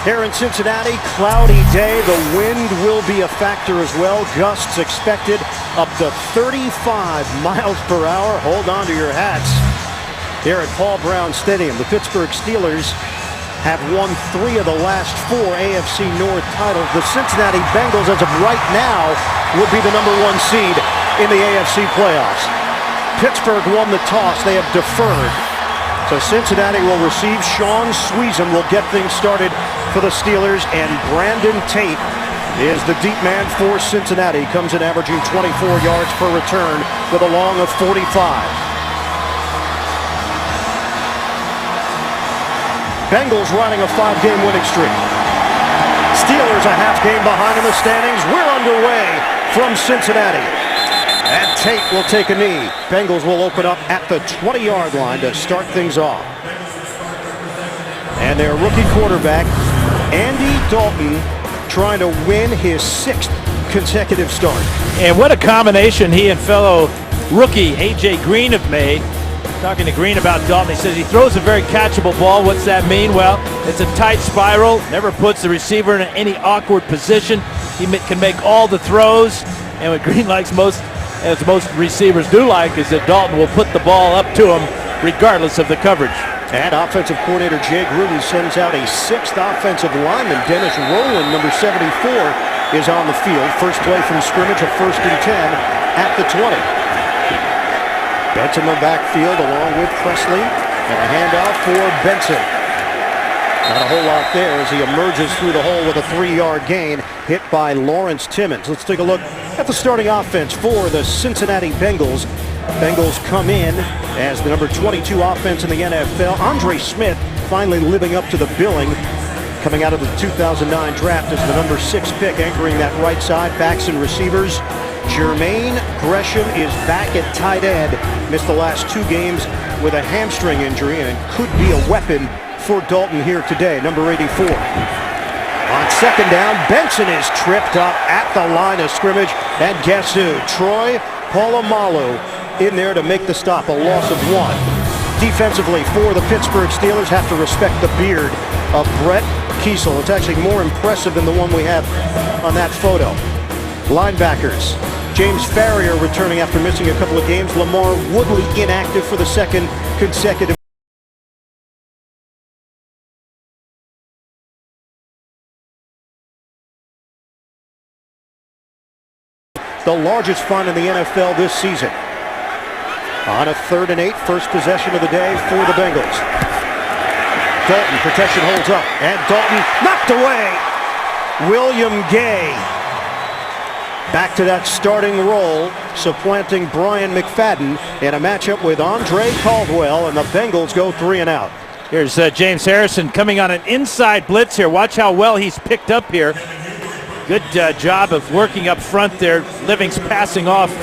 Here in Cincinnati, cloudy day. The wind will be a factor as well. Gusts expected up to 35 miles per hour. Hold on to your hats. Here at Paul Brown Stadium, the Pittsburgh Steelers have won 3 of the last 4 AFC North titles. The Cincinnati Bengals, as of right now, would be the #1 seed in the AFC playoffs. Pittsburgh won the toss. They have deferred. So Cincinnati will receive. Sean Sweezum will get things started for the Steelers, and Brandon Tate is the deep man for Cincinnati. Comes in averaging 24 yards per return with a long of 45. Bengals riding a 5-game winning streak. Steelers a half game behind in the standings. We're underway from Cincinnati. And Tate will take a knee. Bengals will open up at the 20-yard line to start things off. And their rookie quarterback, Andy Dalton, trying to win his 6th consecutive start. And what a combination he and fellow rookie A.J. Green have made. Talking to Green about Dalton, he says he throws a very catchable ball. What's that mean? Well, it's a tight spiral, never puts the receiver in any awkward position. He can make all the throws, and what Green likes most, as most receivers do like, is that Dalton will put the ball up to him regardless of the coverage. And offensive coordinator Jay Gruden sends out a 6th offensive lineman. Dennis Rowland, number 74, is on the field. First play from scrimmage, a 1st and 10 at the 20. Benson in the backfield along with Presley, and a handoff for Benson. Not a whole lot there as he emerges through the hole with a 3-yard gain, hit by Lawrence Timmons. Let's take a look at the starting offense for the Cincinnati Bengals. Bengals come in as the number 22 offense in the NFL. Andre Smith finally living up to the billing, coming out of the 2009 draft as the number 6 pick, anchoring that right side. Backs and receivers. Jermaine Gresham is back at tight end. Missed the last 2 games with a hamstring injury and could be a weapon for Dalton here today, number 84. On 2nd down, Benson is tripped up at the line of scrimmage. And guess who? Troy Polamalu in there to make the stop, a loss of 1. Defensively for the Pittsburgh Steelers, have to respect the beard of Brett Kiesel. It's actually more impressive than the one we have on that photo. Linebackers, James Farrier returning after missing a couple of games. Lamar Woodley inactive for the 2nd consecutive. The largest fine in the NFL this season. On a 3rd and 8, first possession of the day for the Bengals. Dalton, protection holds up, and Dalton knocked away. William Gay back to that starting role, supplanting Brian McFadden in a matchup with Andre Caldwell, and the Bengals go 3 and out. Here's James Harrison coming on an inside blitz here. Watch how well he's picked up here. Good job of working up front there. Living's passing off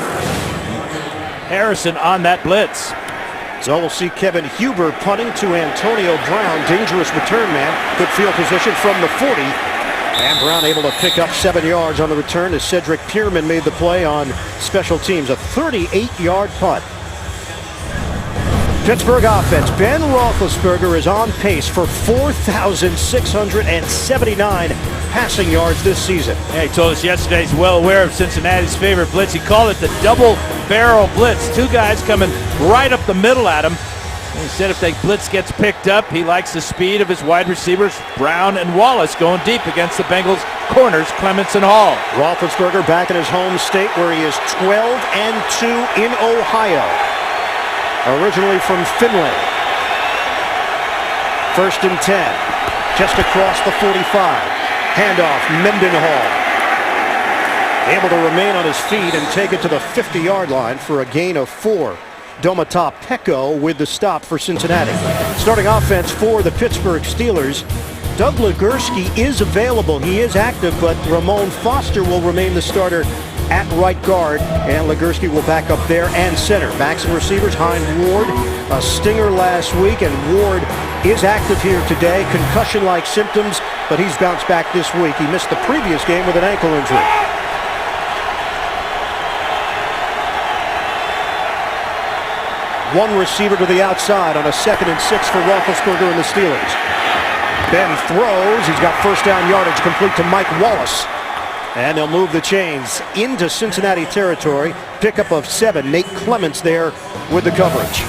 Harrison on that blitz. So we'll see Kevin Huber punting to Antonio Brown. Dangerous return man. Good field position from the 40. And Brown able to pick up 7 yards on the return as Cedric Pierman made the play on special teams. A 38-yard punt. Pittsburgh offense. Ben Roethlisberger is on pace for 4,679 passing yards this season. Yeah, he told us yesterday he's well aware of Cincinnati's favorite blitz. He called it the double barrel blitz. 2 guys coming right up the middle at him. And he said if the blitz gets picked up, he likes the speed of his wide receivers, Brown and Wallace, going deep against the Bengals corners, Clements and Hall. Roethlisberger back in his home state where he is 12-2 in Ohio. Originally from Finland. 1st and 10. Just across the 45. Handoff, Mendenhall. Able to remain on his feet and take it to the 50-yard line for a gain of 4. Domata Peko with the stop for Cincinnati. Starting offense for the Pittsburgh Steelers. Doug Legursky is available. He is active, but Ramon Foster will remain the starter at right guard, and Legursky will back up there and center. Backs and receivers, Hines Ward, a stinger last week, and Ward is active here today. Concussion-like symptoms, but he's bounced back this week. He missed the previous game with an ankle injury. One receiver to the outside on a 2nd and 6 for Roethlisberger and the Steelers. Ben throws. He's got first down yardage complete to Mike Wallace. And they'll move the chains into Cincinnati territory. Pickup of 7. Nate Clements there with the coverage.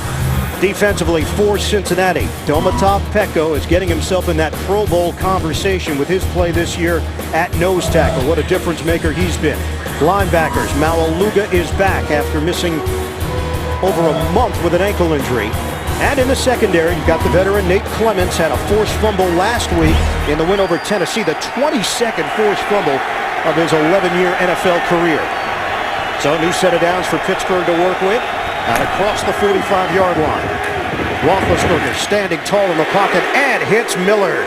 Defensively for Cincinnati, Domata Peko is getting himself in that Pro Bowl conversation with his play this year at nose tackle. What a difference maker he's been. Linebackers, Maualuga is back after missing over a month with an ankle injury. And in the secondary, you've got the veteran Nate Clements, had a forced fumble last week in the win over Tennessee, the 22nd forced fumble of his 11-year NFL career. So a new set of downs for Pittsburgh to work with. Out across the 45-yard line. Roethlisberger standing tall in the pocket and hits Miller.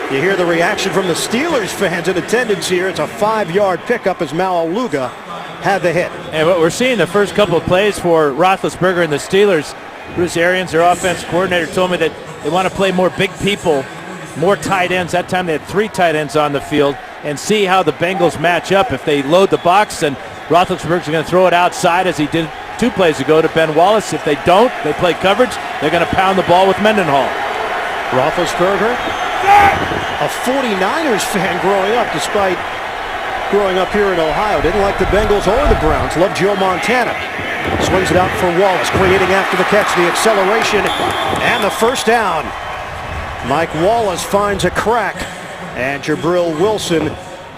You hear the reaction from the Steelers fans in attendance here. It's a 5-yard pickup as Maualuga had the hit. And what we're seeing the first couple of plays for Roethlisberger and the Steelers, Bruce Arians, their offense coordinator, told me that they want to play more big people, more tight ends. That time they had 3 tight ends on the field, and see how the Bengals match up. If they load the box, and Roethlisberger's going to throw it outside as he did 2 plays ago to Ben Wallace. If they don't, they play coverage, they're going to pound the ball with Mendenhall. Roethlisberger, a 49ers fan growing up, despite growing up here in Ohio. Didn't like the Bengals or the Browns. Loved Joe Montana. Swings it out for Wallace, creating after the catch the acceleration and the first down. Mike Wallace finds a crack, and Jabril Wilson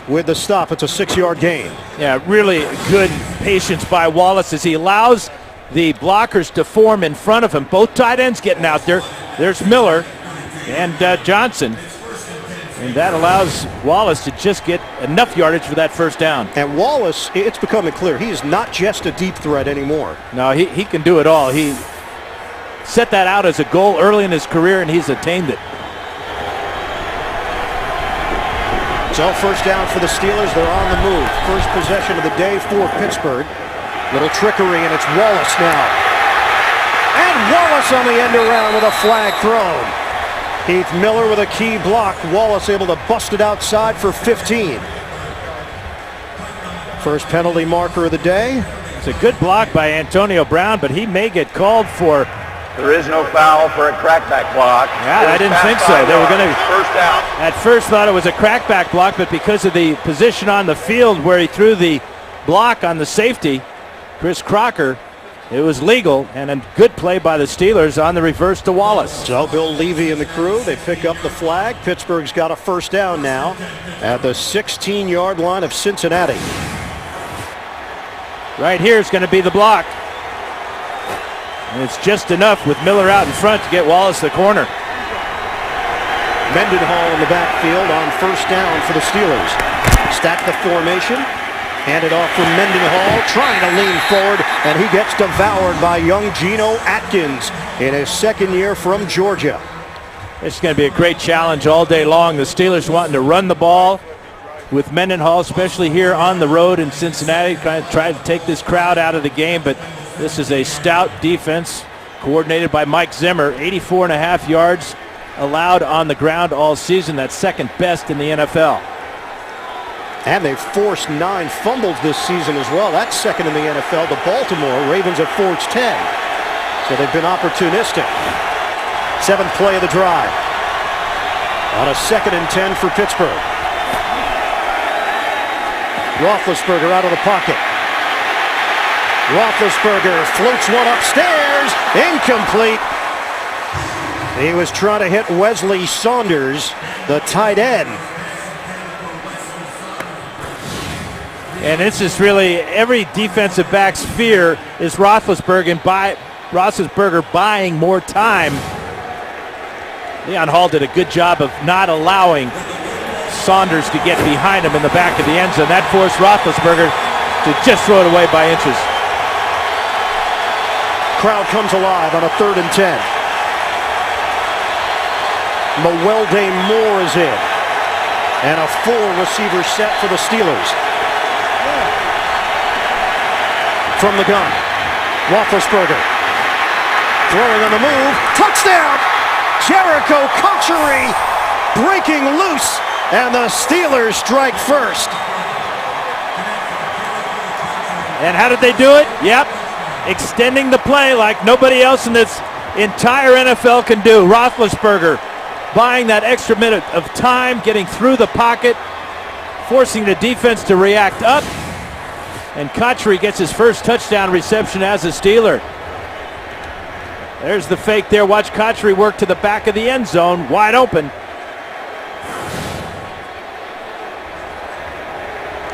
with the stop. It's a 6-yard gain. Yeah, really good patience by Wallace as he allows the blockers to form in front of him. Both tight ends getting out there. There's Miller and Johnson. And that allows Wallace to just get enough yardage for that first down. And Wallace, it's becoming clear, he is not just a deep threat anymore. No, he can do it all. He set that out as a goal early in his career, and he's attained it. So first down for the Steelers. They're on the move. First possession of the day for Pittsburgh. Little trickery, and it's Wallace now. And Wallace on the end around with a flag thrown. Heath Miller with a key block. Wallace able to bust it outside for 15. First penalty marker of the day. It's a good block by Antonio Brown, but he may get called for. There is no foul for a crackback block. Yeah, I didn't think so. They were going to. First down. At first thought it was a crackback block, but because of the position on the field where he threw the block on the safety, Chris Crocker, it was legal, and a good play by the Steelers on the reverse to Wallace. So Bill Levy and the crew, they pick up the flag. Pittsburgh's got a first down now at the 16-yard line of Cincinnati. Right here is going to be the block. And it's just enough with Miller out in front to get Wallace the corner. Mendenhall in the backfield on first down for the Steelers. Stack the formation. Hand it off for Mendenhall, trying to lean forward, and he gets devoured by young Geno Atkins in his second year from Georgia. It's going to be a great challenge all day long. The Steelers wanting to run the ball with Mendenhall, especially here on the road in Cincinnati, trying to take this crowd out of the game, but this is a stout defense coordinated by Mike Zimmer. 84.5 yards allowed on the ground all season. That's second best in the NFL. And they've forced 9 fumbles this season as well. That's second in the NFL. The Baltimore Ravens have forced 10. So they've been opportunistic. 7th play of the drive. On a 2nd and 10 for Pittsburgh. Roethlisberger out of the pocket. Roethlisberger floats one upstairs. Incomplete. He was trying to hit Wesley Saunders, the tight end. And this is really every defensive back's fear is Roethlisberger buying more time. Leon Hall did a good job of not allowing Saunders to get behind him in the back of the end zone. That forced Roethlisberger to just throw it away by inches. Crowd comes alive on a 3rd and 10. Mewelde Moore is in. And a full receiver set for the Steelers. From the gun, Roethlisberger throwing on the move, touchdown! Jericho Cotchery breaking loose, and the Steelers strike first. And how did they do it? Yep, extending the play like nobody else in this entire NFL can do. Roethlisberger buying that extra minute of time, getting through the pocket, forcing the defense to react up. And Cotchery gets his first touchdown reception as a Steeler. There's the fake there. Watch Cotchery work to the back of the end zone, wide open.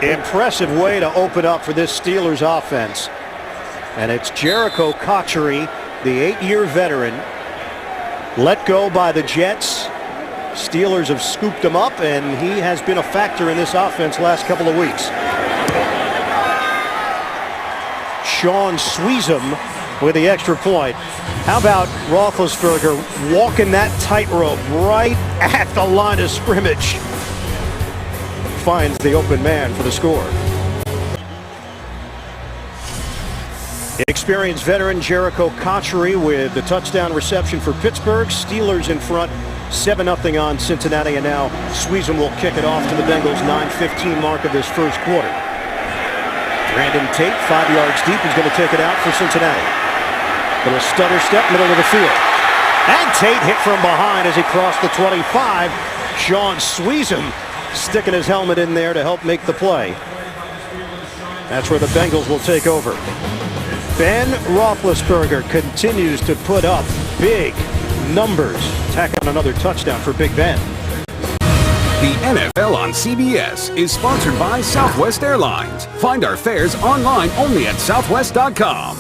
Impressive way to open up for this Steelers offense. And it's Jericho Cotchery, the 8-year veteran, let go by the Jets. Steelers have scooped him up, and he has been a factor in this offense last couple of weeks. Sean Sweezum with the extra point. How about Roethlisberger walking that tightrope right at the line of scrimmage? Finds the open man for the score. Experienced veteran Jericho Cotchery with the touchdown reception for Pittsburgh. Steelers in front 7-0 on Cincinnati, and now Sweezum will kick it off to the Bengals' 9:15 mark of this first quarter. Brandon Tate, 5 yards deep, is going to take it out for Cincinnati. Little stutter step, middle of the field. And Tate hit from behind as he crossed the 25. Sean Sweezum sticking his helmet in there to help make the play. That's where the Bengals will take over. Ben Roethlisberger continues to put up big numbers. Tack on another touchdown for Big Ben. The NFL on CBS is sponsored by Southwest Airlines. Find our fares online only at southwest.com.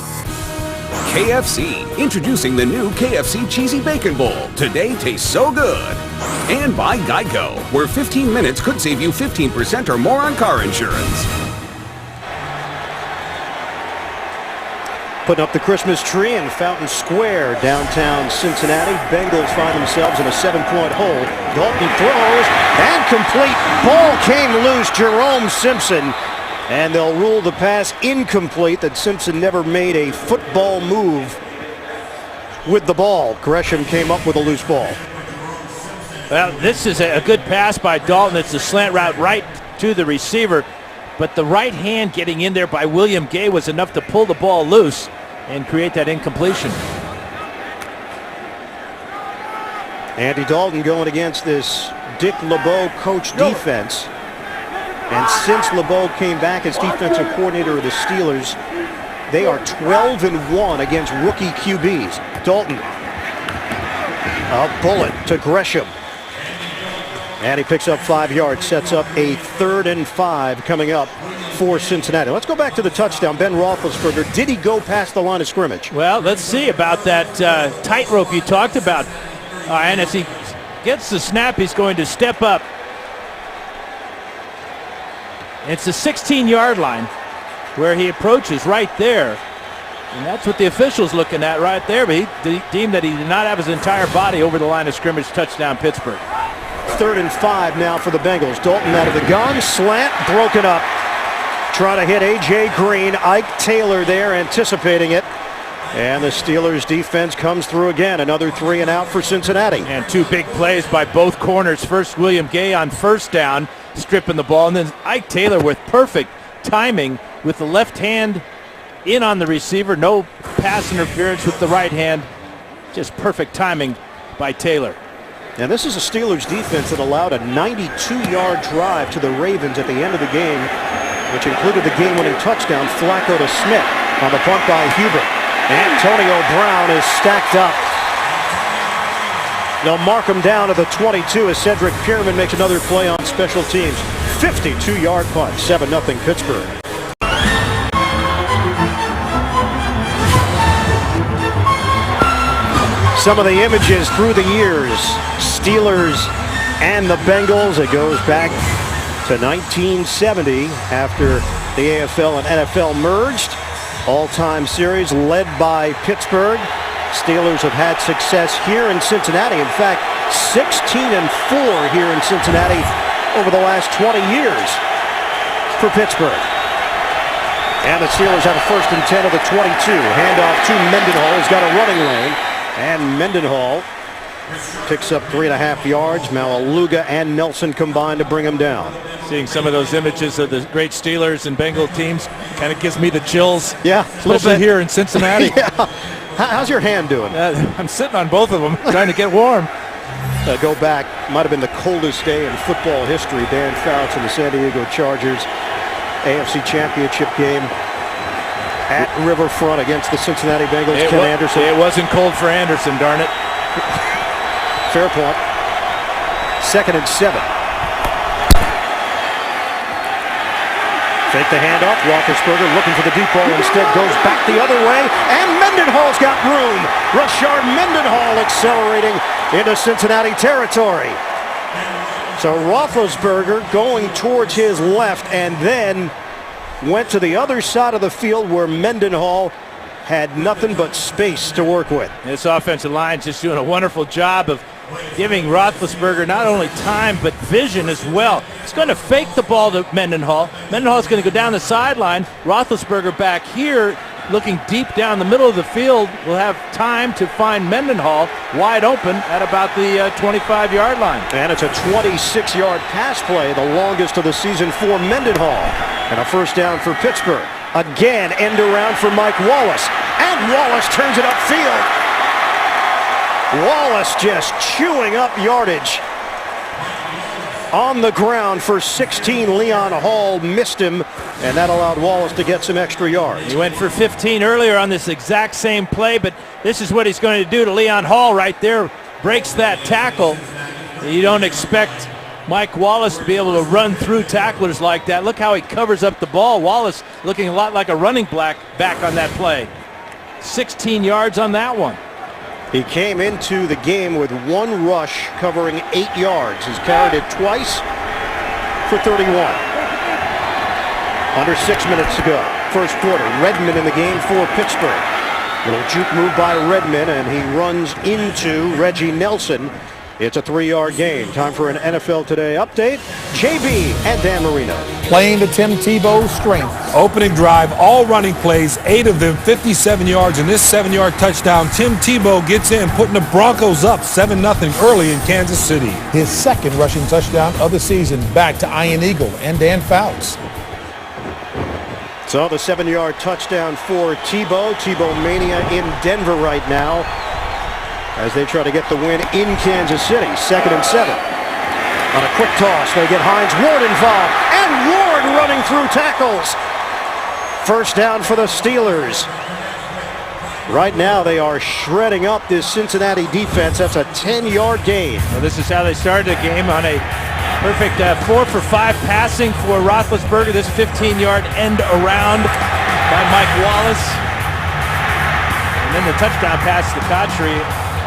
KFC, introducing the new KFC Cheesy Bacon Bowl. Today tastes so good. And by Geico, where 15 minutes could save you 15% or more on car insurance. Putting up the Christmas tree in Fountain Square, downtown Cincinnati. Bengals find themselves in a 7-point hole. Dalton throws and complete. Ball came loose. Jerome Simpson. And they'll rule the pass incomplete, that Simpson never made a football move with the ball. Gresham came up with a loose ball. Well, this is a good pass by Dalton. It's a slant route right to the receiver. But the right hand getting in there by William Gay was enough to pull the ball loose and create that incompletion. Andy Dalton going against this Dick LeBeau coach defense. And since LeBeau came back as defensive coordinator of the Steelers, they are 12-1 against rookie QBs. Dalton, a bullet to Gresham. And he picks up 5 yards, sets up a 3rd and 5 coming up for Cincinnati. Let's go back to the touchdown. Ben Roethlisberger, did he go past the line of scrimmage? Well, let's see about that tightrope you talked about. And as he gets the snap, he's going to step up. It's the 16-yard line where he approaches right there. And that's what the official's looking at right there. But he deemed that he did not have his entire body over the line of scrimmage. Touchdown, Pittsburgh. 3rd and 5 now for the Bengals. Dalton out of the gun, slant, broken up. Trying to hit A.J. Green. Ike Taylor there anticipating it. And the Steelers defense comes through again. Another 3 and out for Cincinnati. And 2 big plays by both corners. First, William Gay on first down, stripping the ball. And then Ike Taylor with perfect timing with the left hand in on the receiver. No pass interference with the right hand. Just perfect timing by Taylor. And this is a Steelers defense that allowed a 92-yard drive to the Ravens at the end of the game, which included the game-winning touchdown, Flacco to Smith on the punt by Hubert. Antonio Brown is stacked up. They'll mark him down to the 22 as Cedric Pierman makes another play on special teams. 52-yard punt, 7-0 Pittsburgh. Some of the images through the years, Steelers and the Bengals. It goes back to 1970 after the AFL and NFL merged. All-time series led by Pittsburgh. Steelers have had success here in Cincinnati. In fact, 16-4 here in Cincinnati over the last 20 years for Pittsburgh. And the Steelers have a 1st and 10 of the 22. Handoff to Mendenhall. He's got a running lane. And Mendenhall picks up 3.5 yards. Malaluga and Nelson combined to bring him down. Seeing some of those images of the great Steelers and Bengal teams kind of gives me the chills. Yeah, especially here in Cincinnati. Yeah. How's your hand doing? I'm sitting on both of them, trying to get warm. Go back, might have been the coldest day in football history. Dan Fouts and the San Diego Chargers AFC Championship game at Riverfront against the Cincinnati Bengals. Ken Anderson. It wasn't cold for Anderson, darn it. Fair point. 2nd and 7. Fake the handoff. Roethlisberger looking for the deep ball. Instead goes back the other way. And Mendenhall's got room. Rashard Mendenhall accelerating into Cincinnati territory. So Roethlisberger going towards his left and then went to the other side of the field where Mendenhall had nothing but space to work with. This offensive line just doing a wonderful job of giving Roethlisberger not only time but vision as well. He's going to fake the ball to Mendenhall. Mendenhall's going to go down the sideline. Roethlisberger back here looking deep down the middle of the field will have time to find Mendenhall wide open at about the 25-yard line. And it's a 26-yard pass play, the longest of the season for Mendenhall. And a first down for Pittsburgh. Again, end around for Mike Wallace. And Wallace turns it upfield. Wallace just chewing up yardage. On the ground for 16, Leon Hall missed him, and that allowed Wallace to get some extra yards. He went for 15 earlier on this exact same play, but this is what he's going to do to Leon Hall right there. Breaks that tackle. You don't expect Mike Wallace to be able to run through tacklers like that. Look how he covers up the ball. Wallace looking a lot like a running back on that play. 16 yards on that one. He came into the game with one rush covering 8 yards. He's carried it twice for 31. Under 6 minutes to go. First quarter. Redmond in the game for Pittsburgh. Little juke move by Redmond, and he runs into Reggie Nelson. It's a 3-yard gain. Time for an NFL Today update. JB and Dan Marino. Playing to Tim Tebow's strength. Opening drive, all running plays, 8 of them, 57 yards. In this 7-yard touchdown, Tim Tebow gets in, putting the Broncos up 7-0 early in Kansas City. His second rushing touchdown of the season, back to Ian Eagle and Dan Fouts. So the 7-yard touchdown for Tebow. Tebow mania in Denver right now as they try to get the win in Kansas City. 2nd and 7. On a quick toss, they get Hines Ward involved, and Ward running through tackles. First down for the Steelers. Right now they are shredding up this Cincinnati defense. That's a 10-yard gain. Well, this is how they started the game, on a perfect 4 for 5 passing for Roethlisberger. This 15-yard end around by Mike Wallace. And then the touchdown pass to Cotchery.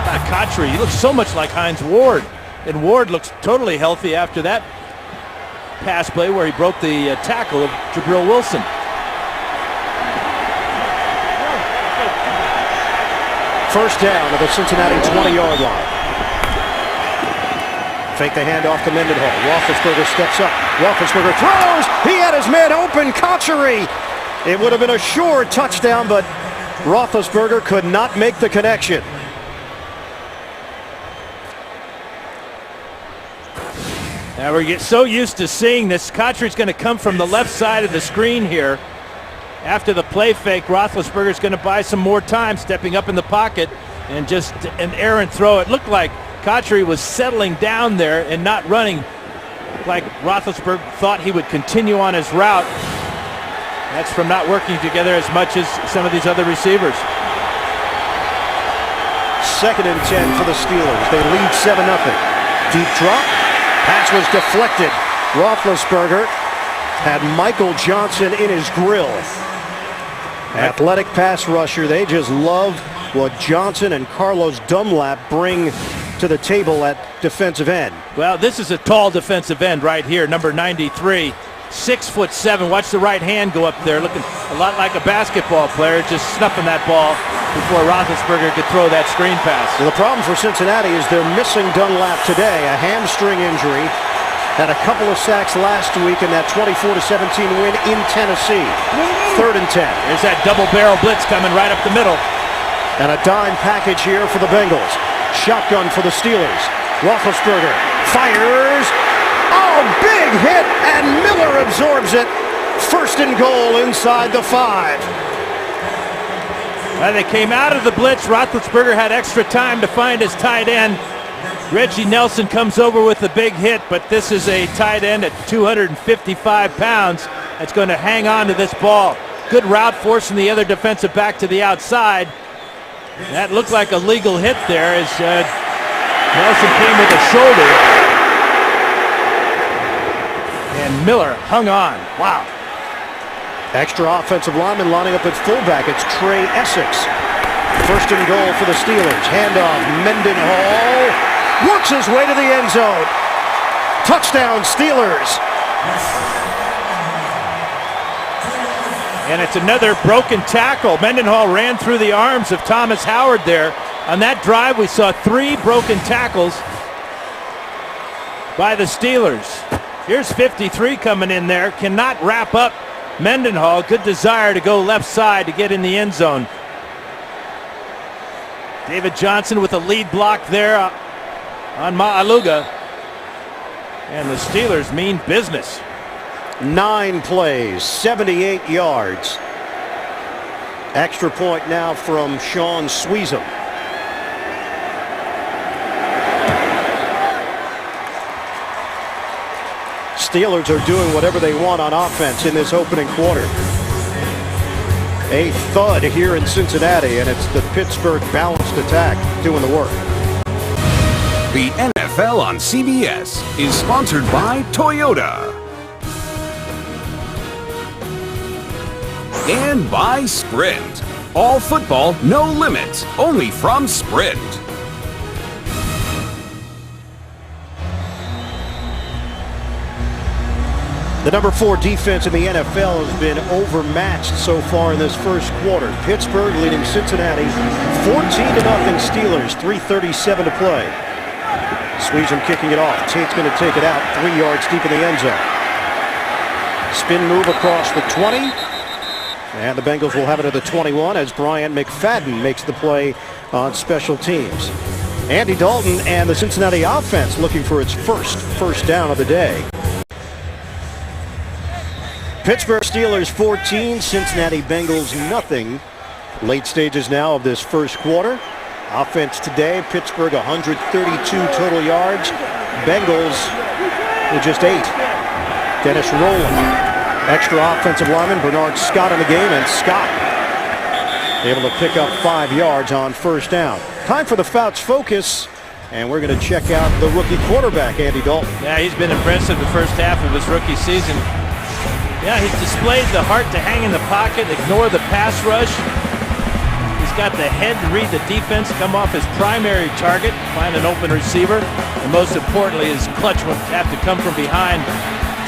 Not Cotchery, he looks so much like Hines Ward. And Ward looks totally healthy after that pass play where he broke the tackle of Jabril Wilson. First down at the Cincinnati 20-yard line. Fake the handoff to Mendenhall. Roethlisberger steps up. Roethlisberger throws. He had his man open. Cotchery. It would have been a sure touchdown, but Roethlisberger could not make the connection. Now we get so used to seeing this. Cotchery's going to come from the left side of the screen here. After the play fake, Roethlisberger's going to buy some more time, stepping up in the pocket and just an errant throw. It looked like Cotchery was settling down there and not running like Roethlisberger thought he would continue on his route. That's from not working together as much as some of these other receivers. 2nd and 10 for the Steelers. They lead 7-0. Deep drop. Pass was deflected. Roethlisberger had Michael Johnson in his grill. Athletic pass rusher. They just love what Johnson and Carlos Dunlap bring to the table at defensive end. Well, this is a tall defensive end right here, number 93. 6'7". Watch the right hand go up there, looking a lot like a basketball player, just snuffing that ball before Roethlisberger could throw that screen pass. Well, the problem for Cincinnati is they're missing Dunlap today, a hamstring injury. Had a couple of sacks last week in that 24-17 win in Tennessee. 3rd and 10. There's that double barrel blitz coming right up the middle. And a dime package here for the Bengals. Shotgun for the Steelers. Roethlisberger fires. Oh, big hit, and Miller absorbs it. 1st and goal inside the 5. They came out of the blitz. Roethlisberger had extra time to find his tight end. Reggie Nelson comes over with the big hit, but this is a tight end at 255 pounds that's going to hang on to this ball. Good route forcing the other defensive back to the outside. That looked like a legal hit there as Nelson came with a shoulder. And Miller hung on. Wow. Extra offensive lineman lining up at fullback. It's Trey Essex. First and goal for the Steelers. Handoff. Mendenhall works his way to the end zone. Touchdown, Steelers. And it's another broken tackle. Mendenhall ran through the arms of Thomas Howard there. On that drive, we saw 3 broken tackles by the Steelers. Here's 53 coming in there. Cannot wrap up Mendenhall. Good desire to go left side to get in the end zone. David Johnson with a lead block there on Ma'aluga. And the Steelers mean business. 9 plays, 78 yards. Extra point now from Sean Sweezum. Steelers are doing whatever they want on offense in this opening quarter. A thud here in Cincinnati, and it's the Pittsburgh balanced attack doing the work. The NFL on CBS is sponsored by Toyota. And by Sprint. All football, no limits, only from Sprint. The number 4 defense in the NFL has been overmatched so far in this first quarter. Pittsburgh leading Cincinnati 14-0 Steelers, 3:37 to play. Sweezum kicking it off. Tate's going to take it out 3 yards deep in the end zone. Spin move across the 20. And the Bengals will have it at the 21 as Brian McFadden makes the play on special teams. Andy Dalton and the Cincinnati offense looking for its first down of the day. Pittsburgh Steelers 14, Cincinnati Bengals nothing. Late stages now of this first quarter. Offense today, Pittsburgh 132 total yards. Bengals with just 8. Dennis Rowland. Extra offensive lineman Bernard Scott in the game, and Scott able to pick up 5 yards on first down. Time for the Fouts Focus, and we're going to check out the rookie quarterback, Andy Dalton. Yeah, he's been impressive the first half of his rookie season. Yeah, he's displayed the heart to hang in the pocket, ignore the pass rush. He's got the head to read the defense, come off his primary target, find an open receiver, and most importantly, his clutch will have to come from behind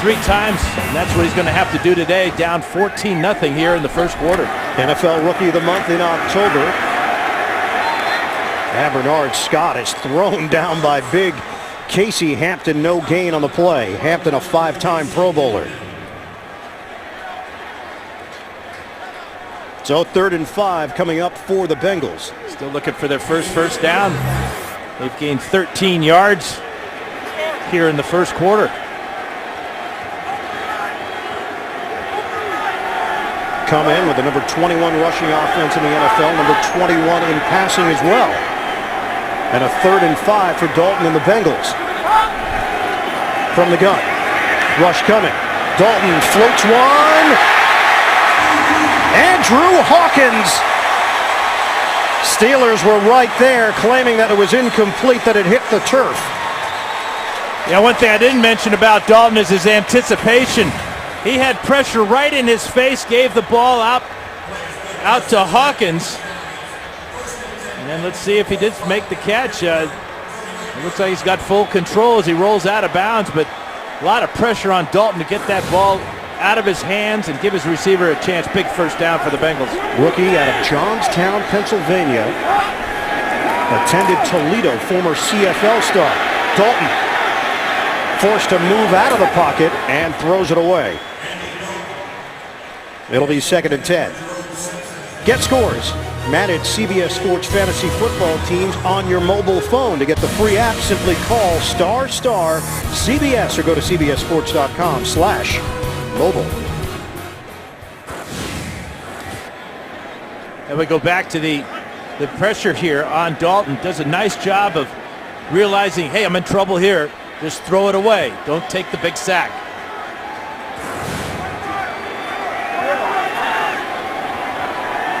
3 times, and that's what he's going to have to do today, down 14-0 here in the first quarter. NFL Rookie of the Month in October. And Bernard Scott is thrown down by big Casey Hampton, no gain on the play. Hampton, a 5-time Pro Bowler. So 3rd and 5 coming up for the Bengals. Still looking for their first down. They've gained 13 yards here in the first quarter. Come in with the number 21 rushing offense in the NFL, number 21 in passing as well. And a 3rd and 5 for Dalton and the Bengals. From the gun. Rush coming. Dalton floats one. Andrew Hawkins. Steelers were right there claiming that it was incomplete, that it hit the turf. Yeah, one thing I didn't mention about Dalton is his anticipation. He had pressure right in his face, gave the ball out to Hawkins. And then let's see if he did make the catch. It looks like he's got full control as he rolls out of bounds, but a lot of pressure on Dalton to get that ball out of his hands and give his receiver a chance. Big first down for the Bengals. Rookie out of Johnstown, Pennsylvania. Attended Toledo, former CFL star. Dalton forced to move out of the pocket and throws it away. It'll be 2nd and 10. Get scores. Manage CBS Sports Fantasy Football teams on your mobile phone. To get the free app, simply call *CBS or go to cbssports.com/mobile. And we go back to the pressure here on Dalton. Does a nice job of realizing, hey, I'm in trouble here. Just throw it away. Don't take the big sack.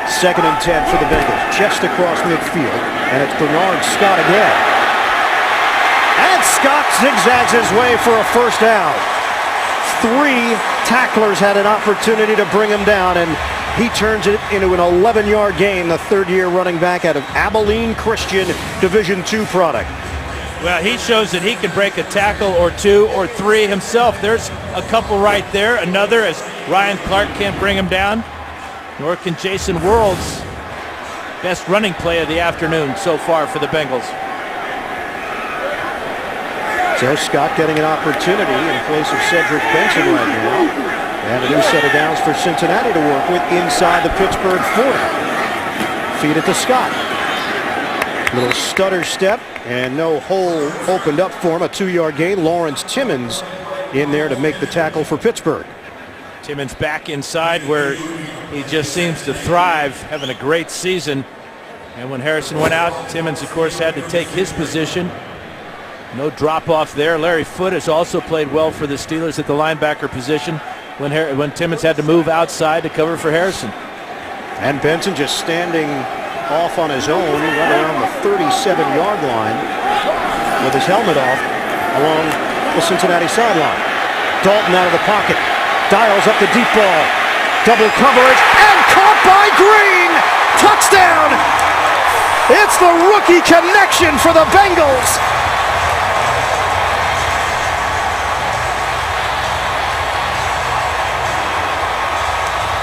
Second and 10 for the Bengals, just across midfield, and it's Bernard Scott again. And Scott zigzags his way for a first down. 3 tacklers had an opportunity to bring him down, and he turns it into an 11-yard gain, the third-year running back out of Abilene Christian, Division II product. Well, he shows that he can break a tackle or 2 or 3 himself. There's a couple right there. Another as Ryan Clark can't bring him down. Nor can Jason World's best running play of the afternoon so far for the Bengals. So Scott getting an opportunity in place of Cedric Benson right now. And a new set of downs for Cincinnati to work with inside the Pittsburgh 40. Feed it to Scott. Little stutter step and no hole opened up for him. A 2-yard gain. Lawrence Timmons in there to make the tackle for Pittsburgh. Timmons back inside where he just seems to thrive, having a great season. And when Harrison went out, Timmons, of course, had to take his position. No drop off there. Larry Foote has also played well for the Steelers at the linebacker position when Timmons had to move outside to cover for Harrison. And Benson just standing off on his own right around the 37-yard line with his helmet off along the Cincinnati sideline. Dalton out of the pocket. Dials up the deep ball. Double coverage and caught by Green. Touchdown. It's the rookie connection for the Bengals.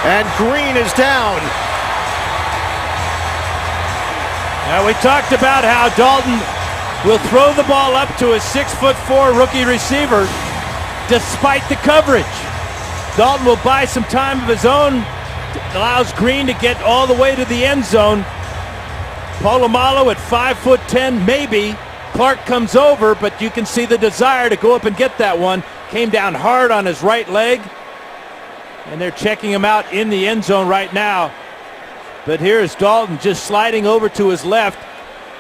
And Green is down. Now we talked about how Dalton will throw the ball up to his 6'4" rookie receiver despite the coverage. Dalton will buy some time of his own, allows Green to get all the way to the end zone. Polamalu at 5'10", maybe. Clark comes over, but you can see the desire to go up and get that one. Came down hard on his right leg, and they're checking him out in the end zone right now. But here's Dalton just sliding over to his left,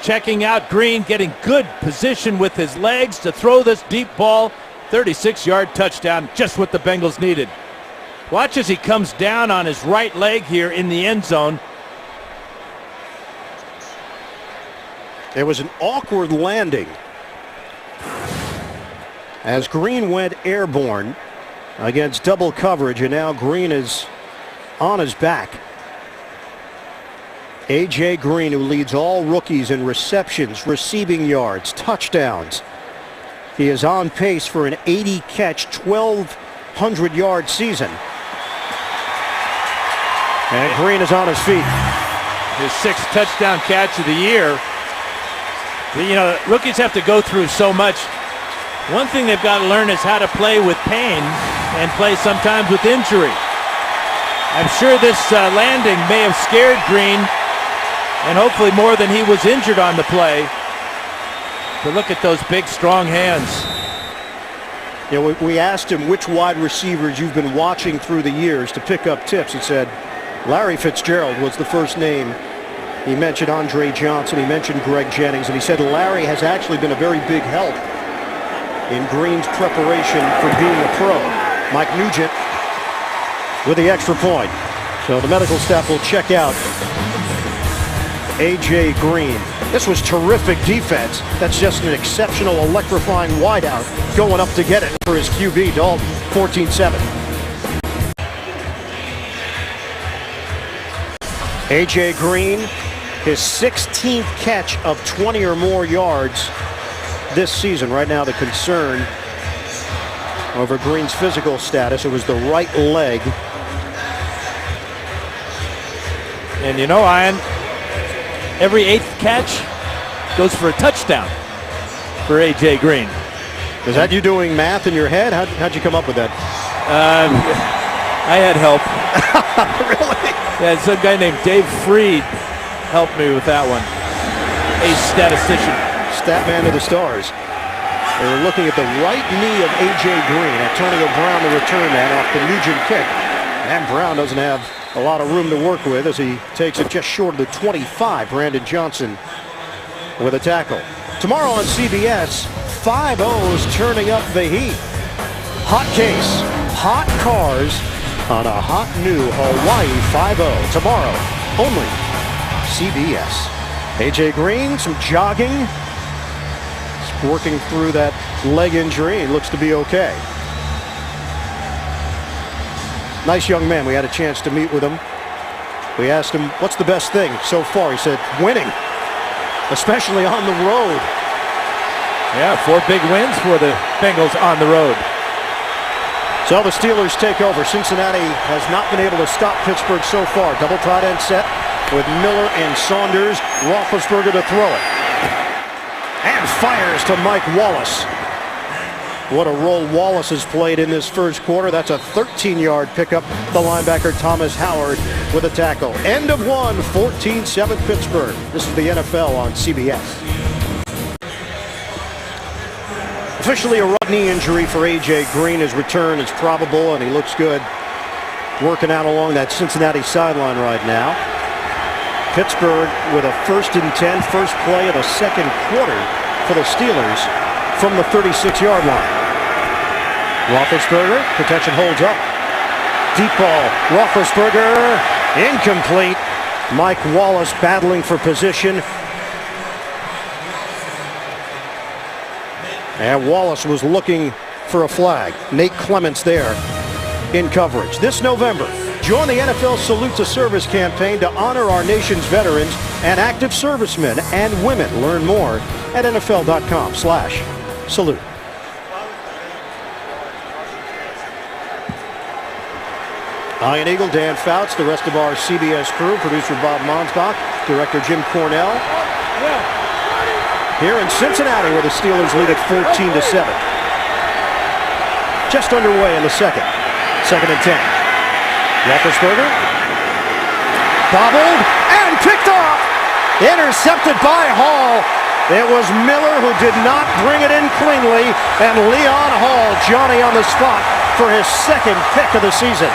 checking out Green, getting good position with his legs to throw this deep ball. 36-yard touchdown, just what the Bengals needed. Watch as he comes down on his right leg here in the end zone. It was an awkward landing as Green went airborne against double coverage, and now Green is on his back. A.J. Green, who leads all rookies in receptions, receiving yards, touchdowns. He is on pace for an 80-catch, 1,200-yard season. And Green is on his feet. His 6th touchdown catch of the year. You know, rookies have to go through so much. One thing they've got to learn is how to play with pain and play sometimes with injury. I'm sure this landing may have scared Green, and hopefully more than he was injured on the play. But look at those big, strong hands. You know, we asked him which wide receivers you've been watching through the years to pick up tips. He said Larry Fitzgerald was the first name. He mentioned Andre Johnson. He mentioned Greg Jennings. And he said Larry has actually been a very big help in Green's preparation for being a pro. Mike Nugent with the extra point. So the medical staff will check out A.J. Green. This was terrific defense. That's just an exceptional, electrifying wideout going up to get it for his QB, Dalton. 14-7. A.J. Green, his 16th catch of 20 or more yards this season. Right now the concern over Green's physical status, it was the right leg. And you know, Ian, every 8th catch goes for a touchdown for A.J. Green. Is that you doing math in your head? How'd you come up with that? I had help. Really? Yeah, some guy named Dave Freed helped me with that one. A statistician. Statman of the stars. They were looking at the right knee of A.J. Green. Antonio Brown, the return man, off the Nugent kick. And Brown doesn't have a lot of room to work with as he takes it just short of the 25. Brandon Johnson with a tackle. Tomorrow on CBS, 5-0's turning up the heat. Hot case, hot cars on a hot new Hawaii 5-0. Tomorrow, only CBS. AJ Green, some jogging. He's working through that leg injury. He looks to be okay. Nice young man. We had a chance to meet with him. We asked him, what's the best thing so far? He said, winning, especially on the road. Yeah, 4 big wins for the Bengals on the road. So the Steelers take over. Cincinnati has not been able to stop Pittsburgh so far. Double tight end set with Miller and Saunders. Roethlisberger to throw it. And fires to Mike Wallace. What a role Wallace has played in this first quarter. That's a 13-yard pickup. The linebacker Thomas Howard with a tackle. End of one, 14-7 Pittsburgh. This is the NFL on CBS. Officially a knee injury for A.J. Green. His return is probable, and he looks good. Working out along that Cincinnati sideline right now. Pittsburgh with a 1st and 10, first play of the second quarter for the Steelers from the 36-yard line. Roethlisberger, protection holds up. Deep ball, Roethlisberger, incomplete. Mike Wallace battling for position. And Wallace was looking for a flag. Nate Clements there in coverage. This November, join the NFL Salute to Service campaign to honor our nation's veterans and active servicemen and women. Learn more at NFL.com/salute. Ian Eagle, Dan Fouts, the rest of our CBS crew, producer Bob Monsbach, director Jim Cornell. Here in Cincinnati, where the Steelers lead at 14-7. Just underway in the second. 2nd and 10. Roethlisberger. Bobbled and picked off. Intercepted by Hall. It was Miller who did not bring it in cleanly. And Leon Hall, Johnny on the spot for his 2nd pick of the season.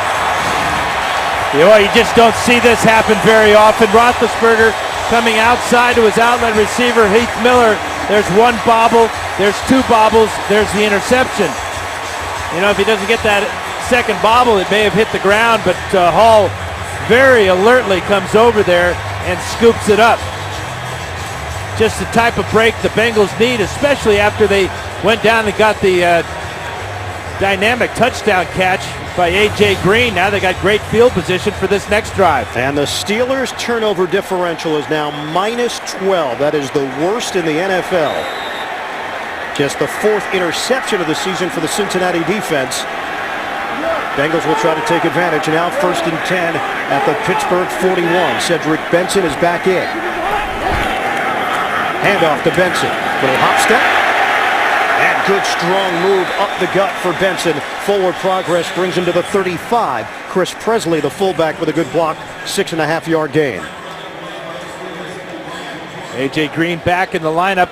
You know, you just don't see this happen very often. Roethlisberger coming outside to his outlet receiver, Heath Miller. There's 1 bobble, there's 2 bobbles, there's the interception. You know, if he doesn't get that 2nd bobble, it may have hit the ground, but Hall very alertly comes over there and scoops it up. Just the type of break the Bengals need, especially after they went down and got the dynamic touchdown catch by A.J. Green. Now they got great field position for this next drive. And the Steelers' turnover differential is now -12. That is the worst in the NFL. Just the 4th interception of the season for the Cincinnati defense. Bengals will try to take advantage now. 1st and 10 at the Pittsburgh 41. Cedric Benson is back in. Handoff to Benson. Little hop step. And good strong move up the gut for Benson. Forward progress brings him to the 35. Chris Presley, the fullback, with a good block. 6.5-yard gain. A.J. Green back in the lineup.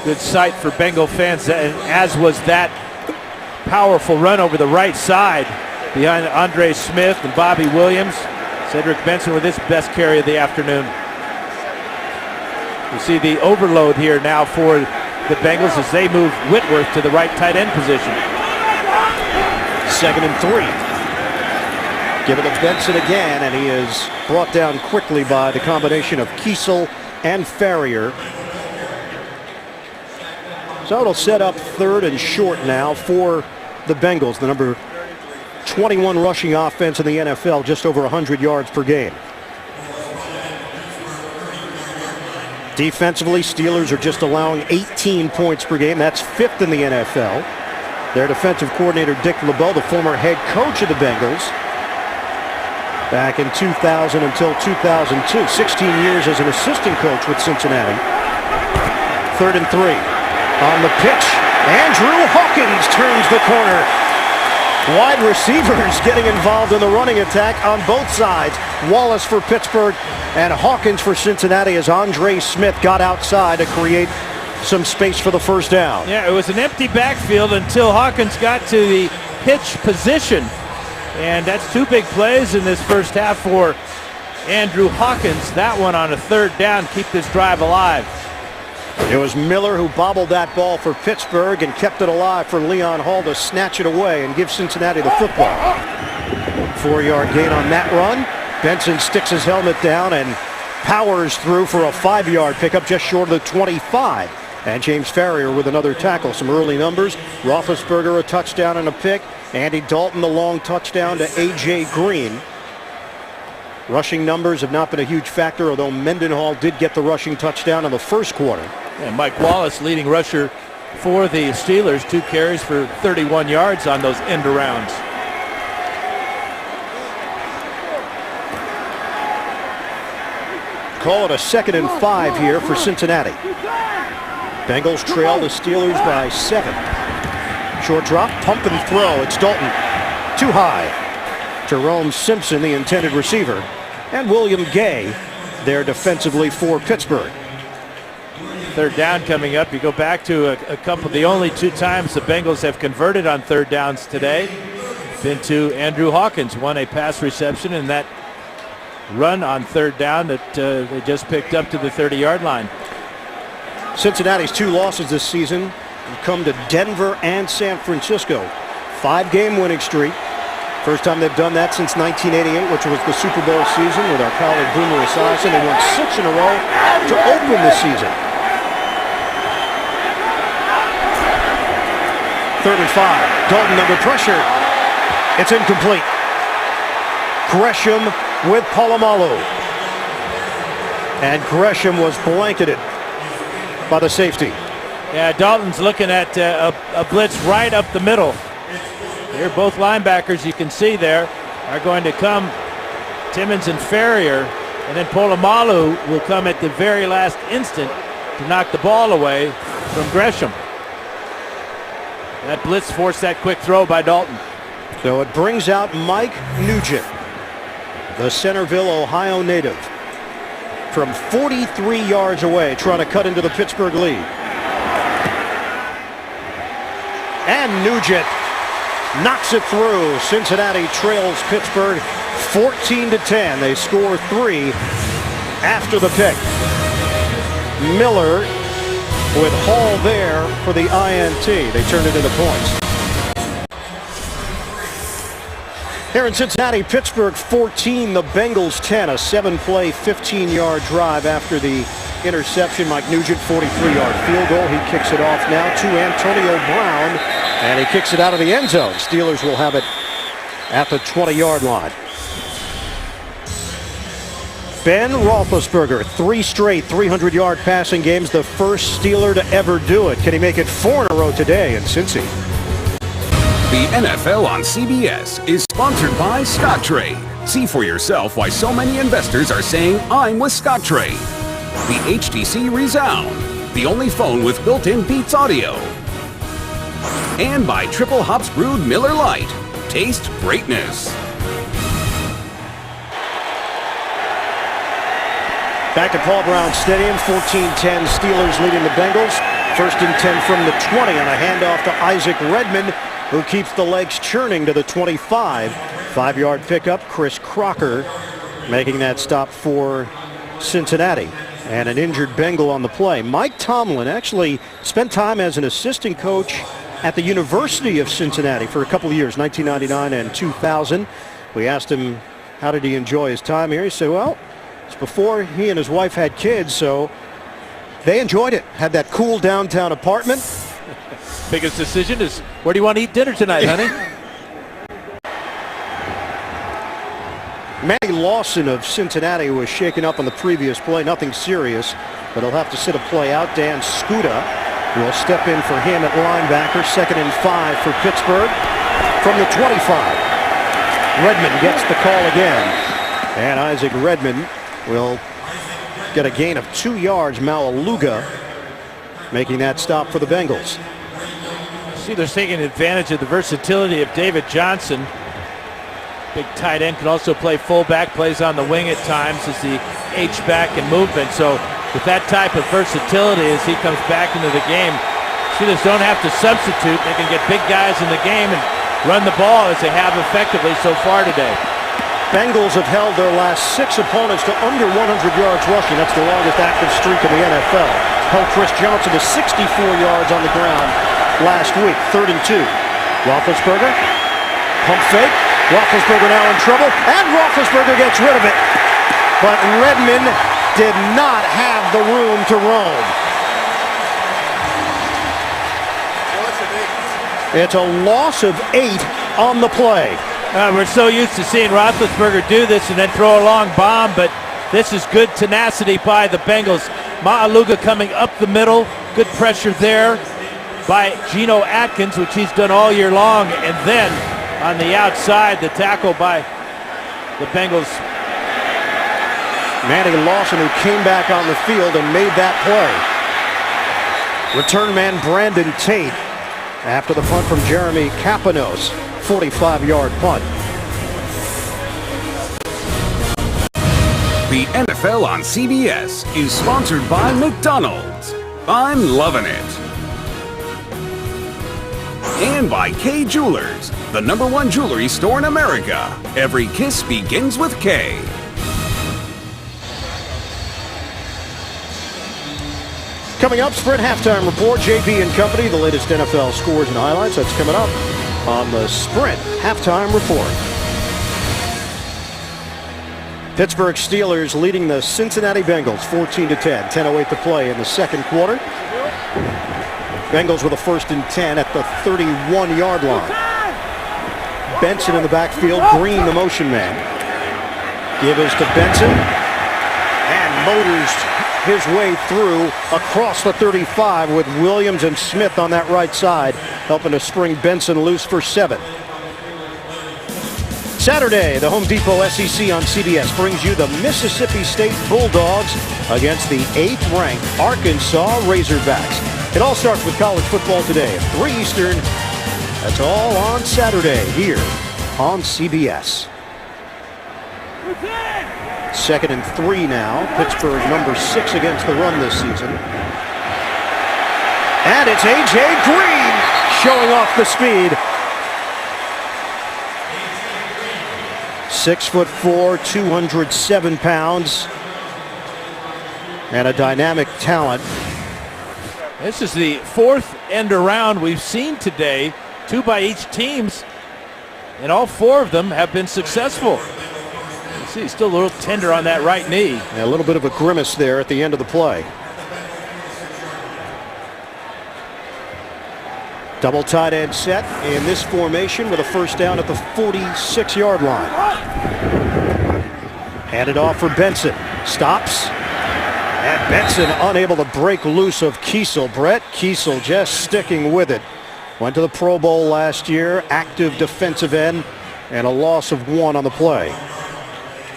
Good sight for Bengal fans, as was that powerful run over the right side behind Andre Smith and Bobby Williams. Cedric Benson with his best carry of the afternoon. You see the overload here now for the Bengals as they move Whitworth to the right tight end position. 2nd and 3. Give it to Benson again, and he is brought down quickly by the combination of Kiesel and Farrier. So it'll set up 3rd and short now for the Bengals, the number 21 rushing offense in the NFL, just over 100 yards per game. Defensively, Steelers are just allowing 18 points per game. That's 5th in the NFL. Their defensive coordinator, Dick LeBeau, the former head coach of the Bengals, back in 2000 until 2002. 16 years as an assistant coach with Cincinnati. 3rd and 3. On the pitch, Andrew Hawkins turns the corner. Wide receivers getting involved in the running attack on both sides. Wallace for Pittsburgh and Hawkins for Cincinnati as Andre Smith got outside to create some space for the 1st down. Yeah, it was an empty backfield until Hawkins got to the pitch position. And that's 2 big plays in this first half for Andrew Hawkins. That one on a 3rd down, keep this drive alive. It was Miller who bobbled that ball for Pittsburgh and kept it alive for Leon Hall to snatch it away and give Cincinnati the football. 4-yard gain on that run. Benson sticks his helmet down and powers through for a 5-yard pickup just short of the 25. And James Farrier with another tackle. Some early numbers. Roethlisberger a touchdown and a pick. Andy Dalton the long touchdown to A.J. Green. Rushing numbers have not been a huge factor, although Mendenhall did get the rushing touchdown in the first quarter. And Mike Wallace, leading rusher for the Steelers, 2 carries for 31 yards on those end arounds. Call it a 2nd and 5 here for Cincinnati. Bengals trail the Steelers by 7. Short drop, pump and throw. It's Dalton. Too high. Jerome Simpson, the intended receiver, and William Gay there defensively for Pittsburgh. 3rd down coming up. You go back to a couple, the only 2 times the Bengals have converted on 3rd downs today, been to Andrew Hawkins, won a pass reception, and that run on 3rd down that they just picked up to the 30-yard line. Cincinnati's 2 losses this season have come to Denver and San Francisco. 5-game winning streak. First time they've done that since 1988, which was the Super Bowl season with our colleague Boomer Esiason. They won 6 in a row to open the season. 3rd and 5. Dalton under pressure. It's incomplete. Gresham with Polamalu. And Gresham was blanketed by the safety. Yeah, Dalton's looking at a blitz right up the middle. Here, both linebackers you can see there are going to come, Timmons and Farrier, and then Polamalu will come at the very last instant to knock the ball away from Gresham. That blitz forced that quick throw by Dalton. So it brings out Mike Nugent, the Centerville, Ohio native, from 43 yards away, trying to cut into the Pittsburgh lead. And Nugent knocks it through. Cincinnati trails Pittsburgh 14-10. They score 3 after the pick. Miller with Hall there for the INT. They turned it into points. Here in Cincinnati, Pittsburgh 14, the Bengals 10. A 7-play, 15-yard drive after the interception. Mike Nugent, 43-yard field goal. He kicks it off now to Antonio Brown, and he kicks it out of the end zone. Steelers will have it at the 20-yard line. Ben Roethlisberger, 3 straight 300-yard passing games, the first Steeler to ever do it. Can he make it 4 in a row today in Cincy? The NFL on CBS is sponsored by Scottrade. See for yourself why so many investors are saying, I'm with Scottrade. The HTC Resound, the only phone with built-in Beats audio. And by Triple Hops Brewed Miller Lite. Taste greatness. Back to Paul Brown Stadium, 14-10 Steelers leading the Bengals. 1st and 10 from the 20 on a handoff to Isaac Redmond, who keeps the legs churning to the 25. 5-yard pickup, Chris Crocker making that stop for Cincinnati. And an injured Bengal on the play. Mike Tomlin actually spent time as an assistant coach at the University of Cincinnati for a couple of years, 1999 and 2000. We asked him how did he enjoy his time here. He said, well, it's before he and his wife had kids, so they enjoyed it. Had that cool downtown apartment. Biggest decision is, where do you want to eat dinner tonight, honey? Manny Lawson of Cincinnati was shaken up on the previous play. Nothing serious, but he'll have to sit a play out. Dan Skuda will step in for him at linebacker. 2nd and 5 for Pittsburgh from the 25. Redmond gets the call again. And Isaac Redmond will get a gain of 2 yards. Malaluga making that stop for the Bengals. Steelers taking advantage of the versatility of David Johnson. Big tight end, can also play fullback, plays on the wing at times as the H-back in movement. So with that type of versatility as he comes back into the game, Steelers don't have to substitute. They can get big guys in the game and run the ball as they have effectively so far today. Bengals have held their last 6 opponents to under 100 yards rushing. That's the longest active streak in the NFL. Held Chris Johnson to 64 yards on the ground last week, 3rd and 2. Roethlisberger, pump fake. Roethlisberger now in trouble, and Roethlisberger gets rid of it. But Redmond did not have the room to roam. It's a loss of 8 on the play. We're so used to seeing Roethlisberger do this and then throw a long bomb, but this is good tenacity by the Bengals. Ma'aluga coming up the middle, good pressure there by Geno Atkins, which he's done all year long, and then on the outside, the tackle by the Bengals. Manny Lawson, who came back on the field and made that play. Return man Brandon Tate after the punt from Jeremy Kapanos. 45-yard punt. The NFL on CBS is sponsored by McDonald's. I'm loving it. And by Kay Jewelers, the #1 jewelry store in America. Every kiss begins with K. Coming up, Sprint Halftime Report, JP and Company, the latest NFL scores and highlights. That's coming up on the Sprint Halftime Report. Pittsburgh Steelers leading the Cincinnati Bengals 14-10. 10:08 to play in the second quarter. Bengals with a 1st and 10 at the 31-yard line. Benson in the backfield, Green the motion man. Givers to Benson, and motors his way through across the 35 with Williams and Smith on that right side, helping to spring Benson loose for 7. Saturday, the Home Depot SEC on CBS brings you the Mississippi State Bulldogs against the 8th-ranked Arkansas Razorbacks. It all starts with college football today at 3 Eastern. That's all on Saturday here on CBS. 2nd and 3 now. Pittsburgh #6 against the run this season. And it's A.J. Green showing off the speed. 6'4", 207 pounds. And a dynamic talent. This is the 4th end around we've seen today. 2 by each teams. And all 4 of them have been successful. You see, he's still a little tender on that right knee. A little bit of a grimace there at the end of the play. Double tight end set in this formation with a 1st down at the 46-yard line. Handed off for Benson. Stops. And Benson unable to break loose of Kiesel. Brett Kiesel just sticking with it. Went to the Pro Bowl last year. Active defensive end. And a loss of 1 on the play.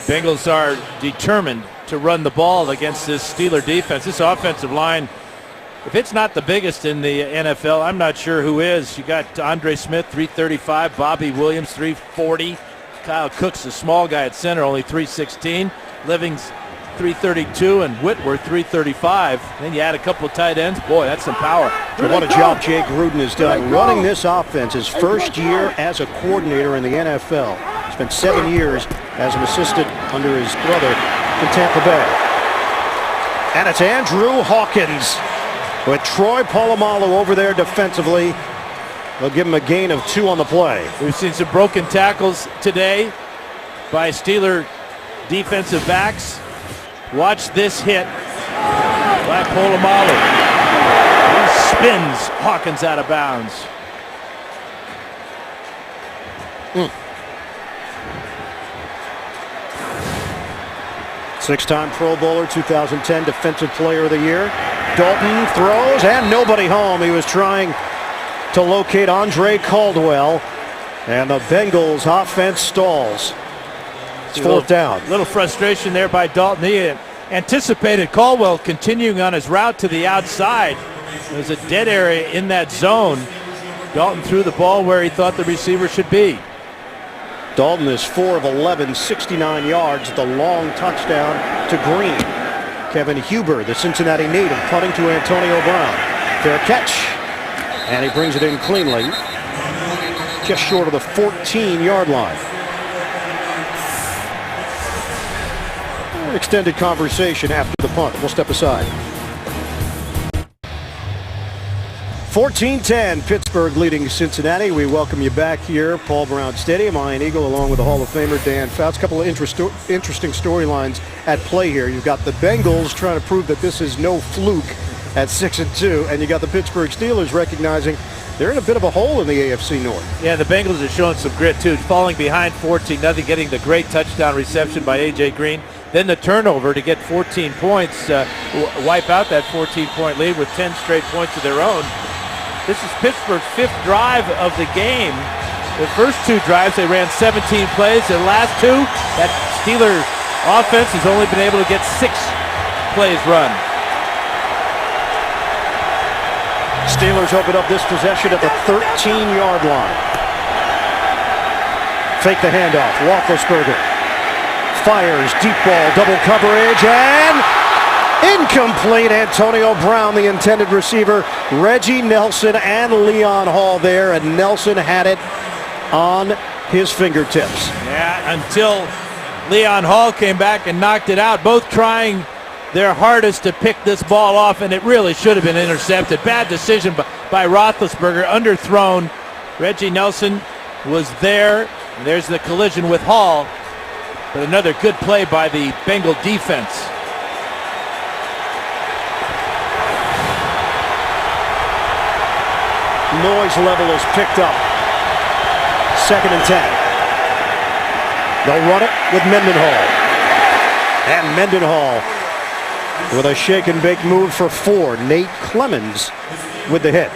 Bengals are determined to run the ball against this Steeler defense. This offensive line, if it's not the biggest in the NFL, I'm not sure who is. You got Andre Smith, 335, Bobby Williams, 340. Kyle Cook's a small guy at center, only 316. Livings, 332, and Whitworth, 335. Then you add a couple of tight ends. Boy, that's some power. So what a job Jay Gruden has done running this offense. His first year as a coordinator in the NFL. Spent 7 years as an assistant under his brother in Tampa Bay. And it's Andrew Hawkins with Troy Polamalu over there defensively. They'll give him a gain of 2 on the play. We've seen some broken tackles today by Steeler defensive backs. Watch this hit by Polamalu. He spins Hawkins out of bounds. 6-time Pro Bowler, 2010 Defensive Player of the Year. Dalton throws, and nobody home. He was trying to locate Andre Caldwell, and the Bengals offense stalls. It's 4th down. Little frustration there by Dalton. He anticipated Caldwell continuing on his route to the outside. There's a dead area in that zone. Dalton threw the ball where he thought the receiver should be. Dalton is 4 of 11, 69 yards, the long touchdown to Green. Kevin Huber, the Cincinnati native, punting to Antonio Brown. Fair catch, and he brings it in cleanly, just short of the 14-yard line. Extended conversation after the punt. We'll step aside. 14-10, Pittsburgh leading Cincinnati. We welcome you back here, Paul Brown Stadium. Ian Eagle along with the Hall of Famer Dan Fouts. A couple of interesting storylines at play here. You've got the Bengals trying to prove that this is no fluke at 6-2, and you got the Pittsburgh Steelers recognizing they're in a bit of a hole in the AFC North. Yeah, the Bengals are showing some grit too, falling behind 14-0, getting the great touchdown reception by A.J. Green. Then the turnover to get 14 points, wipe out that 14-point lead with 10 straight points of their own. This is Pittsburgh's 5th drive of the game. The first 2 drives, they ran 17 plays. The last 2, that Steelers offense has only been able to get 6 plays run. Steelers open up this possession at the 13-yard line. Fake the handoff. Roethlisberger fires, deep ball, double coverage, and incomplete. Antonio Brown, the intended receiver. Reggie Nelson and Leon Hall there, and Nelson had it on his fingertips. Yeah, until Leon Hall came back and knocked it out, both trying their hardest to pick this ball off, and it really should have been intercepted. Bad decision by Roethlisberger, underthrown. Reggie Nelson was there. There's the collision with Hall, but another good play by the Bengal defense. Noise level is picked up. 2nd and 10. They'll run it with Mendenhall. And Mendenhall with a shake and bake move for 4. Nate Clemens with the hit.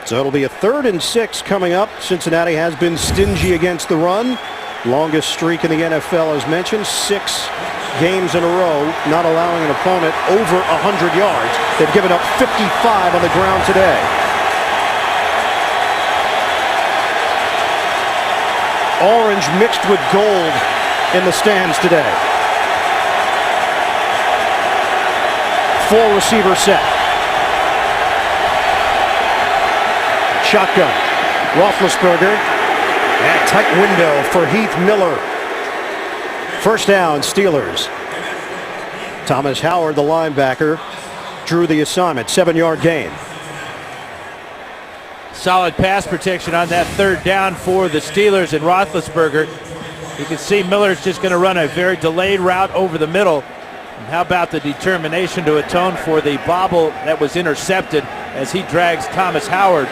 So it'll be a 3rd and 6 coming up. Cincinnati has been stingy against the run. Longest streak in the NFL, as mentioned. 6 games in a row not allowing an opponent over 100 yards. They've given up 55 on the ground today. Orange mixed with gold in the stands today. 4 receiver set. Shotgun. Roethlisberger. And a tight window for Heath Miller. First down, Steelers. Thomas Howard, the linebacker, drew the assignment. 7-yard gain. Solid pass protection on that 3rd down for the Steelers and Roethlisberger. You can see Miller's just going to run a very delayed route over the middle. And how about the determination to atone for the bobble that was intercepted as he drags Thomas Howard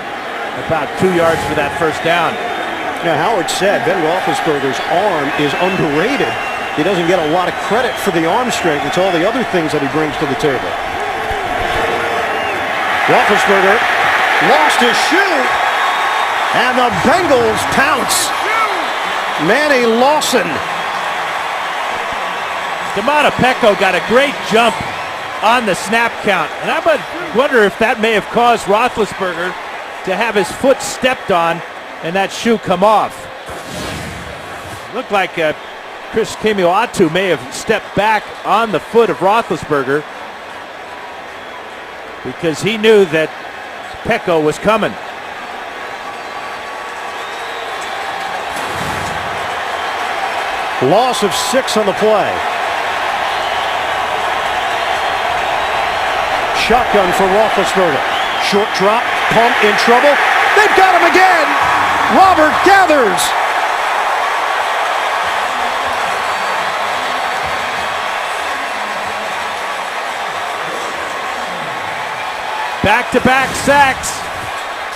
about 2 yards for that first down. Now, Howard said Ben Roethlisberger's arm is underrated. He doesn't get a lot of credit for the arm strength. It's all the other things that he brings to the table. Roethlisberger lost his shoe, and the Bengals pounce. Manny Lawson. Damata Pecco got a great jump on the snap count, and I wonder if that may have caused Roethlisberger to have his foot stepped on and that shoe come off. Looked like Chris Kemoatu may have stepped back on the foot of Roethlisberger because he knew that Pecco was coming. Loss of 6 on the play. Shotgun for Roethlisberger. Short drop, pump in trouble. They've got him again. Robert gathers. Back-to-back sacks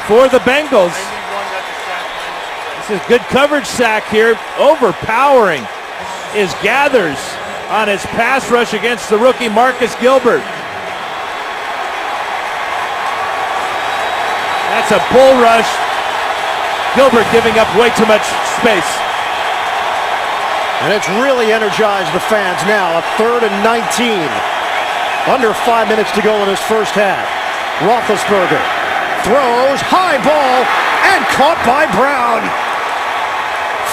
for the Bengals. This is good coverage sack here. Overpowering is Gathers on his pass rush against the rookie Marcus Gilbert. That's a bull rush. Gilbert giving up way too much space. And it's really energized the fans now. A 3rd and 19. Under 5 minutes to go in this first half. Roethlisberger throws, high ball, and caught by Brown.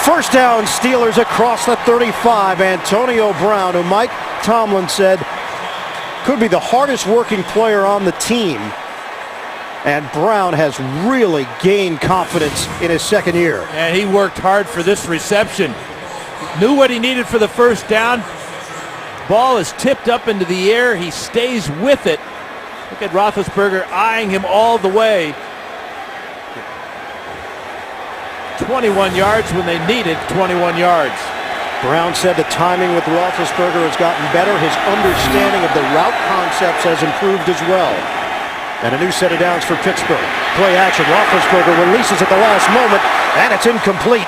First down, Steelers across the 35. Antonio Brown, who Mike Tomlin said could be the hardest working player on the team, And Brown has really gained confidence in his second year. And he worked hard for this reception. Knew what he needed for the first down. Ball is tipped up into the air. He stays with it. Look at Roethlisberger eyeing him all the way. 21 yards when they needed 21 yards. Brown said the timing with Roethlisberger has gotten better. His understanding of the route concepts has improved as well. And a new set of downs for Pittsburgh. Play action. Roethlisberger releases at the last moment, and it's incomplete.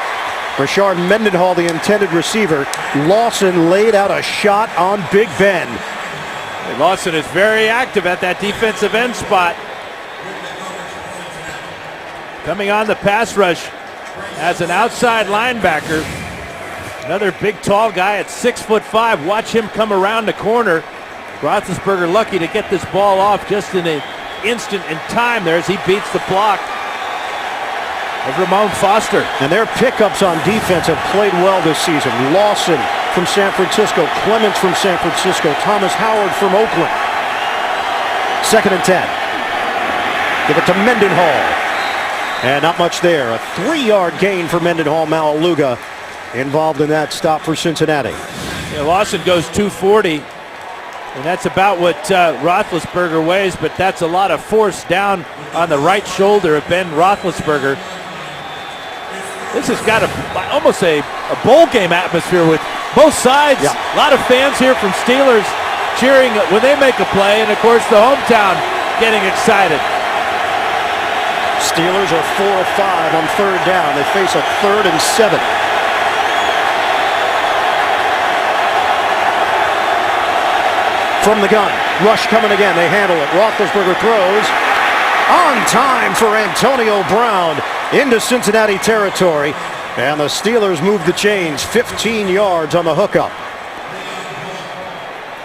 Rashard Mendenhall, the intended receiver. Lawson laid out a shot on Big Ben. And Lawson is very active at that defensive end spot. Coming on the pass rush as an outside linebacker. Another big, tall guy at 6'5". Watch him come around the corner. Roethlisberger lucky to get this ball off just in an instant in time there as he beats the block of Ramon Foster. And their pickups on defense have played well this season. Lawson from San Francisco, Clements from San Francisco, Thomas Howard from Oakland. 2nd and 10. Give it to Mendenhall. And not much there. A 3-yard gain for Mendenhall. Malaluga involved in that stop for Cincinnati. Yeah, Lawson goes 240. And that's about what Roethlisberger weighs, but that's a lot of force down on the right shoulder of Ben Roethlisberger. This has got almost a bowl game atmosphere with both sides. Yeah. A lot of fans here from Steelers cheering when they make a play, and of course the hometown getting excited. Steelers are 4 of 5 on 3rd down. They face a 3rd and 7. From the gun, rush coming again. They handle it. Roethlisberger throws on time for Antonio Brown into Cincinnati territory. And the Steelers move the chains 15 yards on the hookup.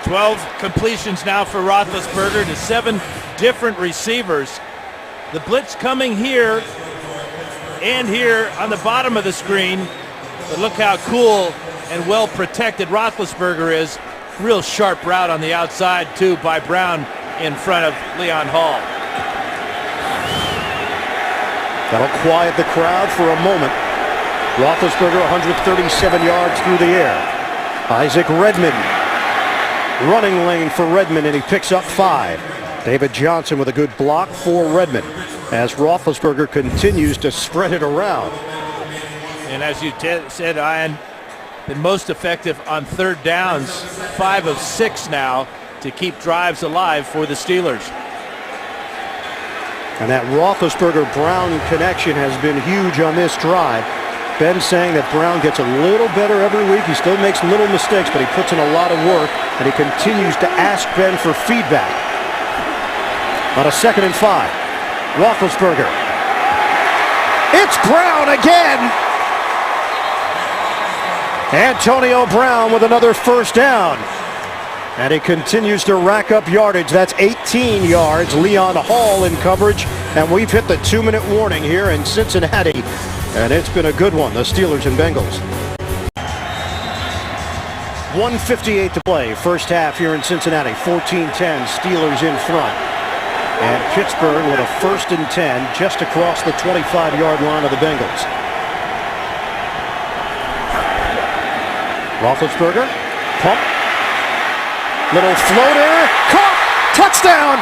12 completions now for Roethlisberger to 7 different receivers. The blitz coming here and here on the bottom of the screen. But look how cool and well protected Roethlisberger is. Real sharp route on the outside, too, by Brown in front of Leon Hall. That'll quiet the crowd for a moment. Roethlisberger 137 yards through the air. Isaac Redmond. Running lane for Redmond, and he picks up 5. David Johnson with a good block for Redmond as Roethlisberger continues to spread it around. And as you said, Ian, been most effective on 3rd downs, 5 of 6 now to keep drives alive for the Steelers. And that Roethlisberger-Brown connection has been huge on this drive. Ben saying that Brown gets a little better every week. He still makes little mistakes, but he puts in a lot of work, and he continues to ask Ben for feedback. On a 2nd and 5, Roethlisberger. It's Brown again! Antonio Brown with another 1st down. And he continues to rack up yardage. That's 18 yards. Leon Hall in coverage. And we've hit the 2-minute warning here in Cincinnati. And it's been a good one, the Steelers and Bengals. 1:58 to play. First half here in Cincinnati. 14-10. Steelers in front. And Pittsburgh with a 1st and 10 just across the 25-yard line of the Bengals. Roethlisberger, pump, little floater, caught, touchdown!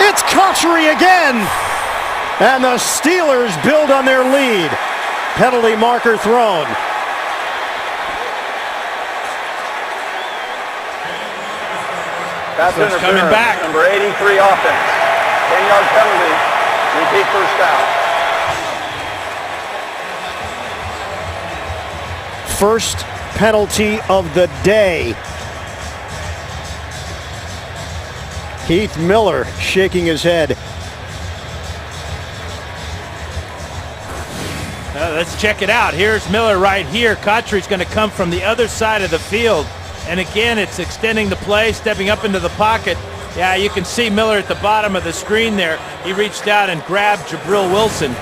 It's Cotchery again! And the Steelers build on their lead. Penalty marker thrown. Pass interference, coming back. Number 83 offense. 10-yard penalty. Repeat 1st down. First penalty of the day. Heath Miller shaking his head. Let's check it out. Here's Miller right here. Cotchery's going to come from the other side of the field. And again, it's extending the play, stepping up into the pocket. Yeah, you can see Miller at the bottom of the screen there. He reached out and grabbed Jabril Wilson.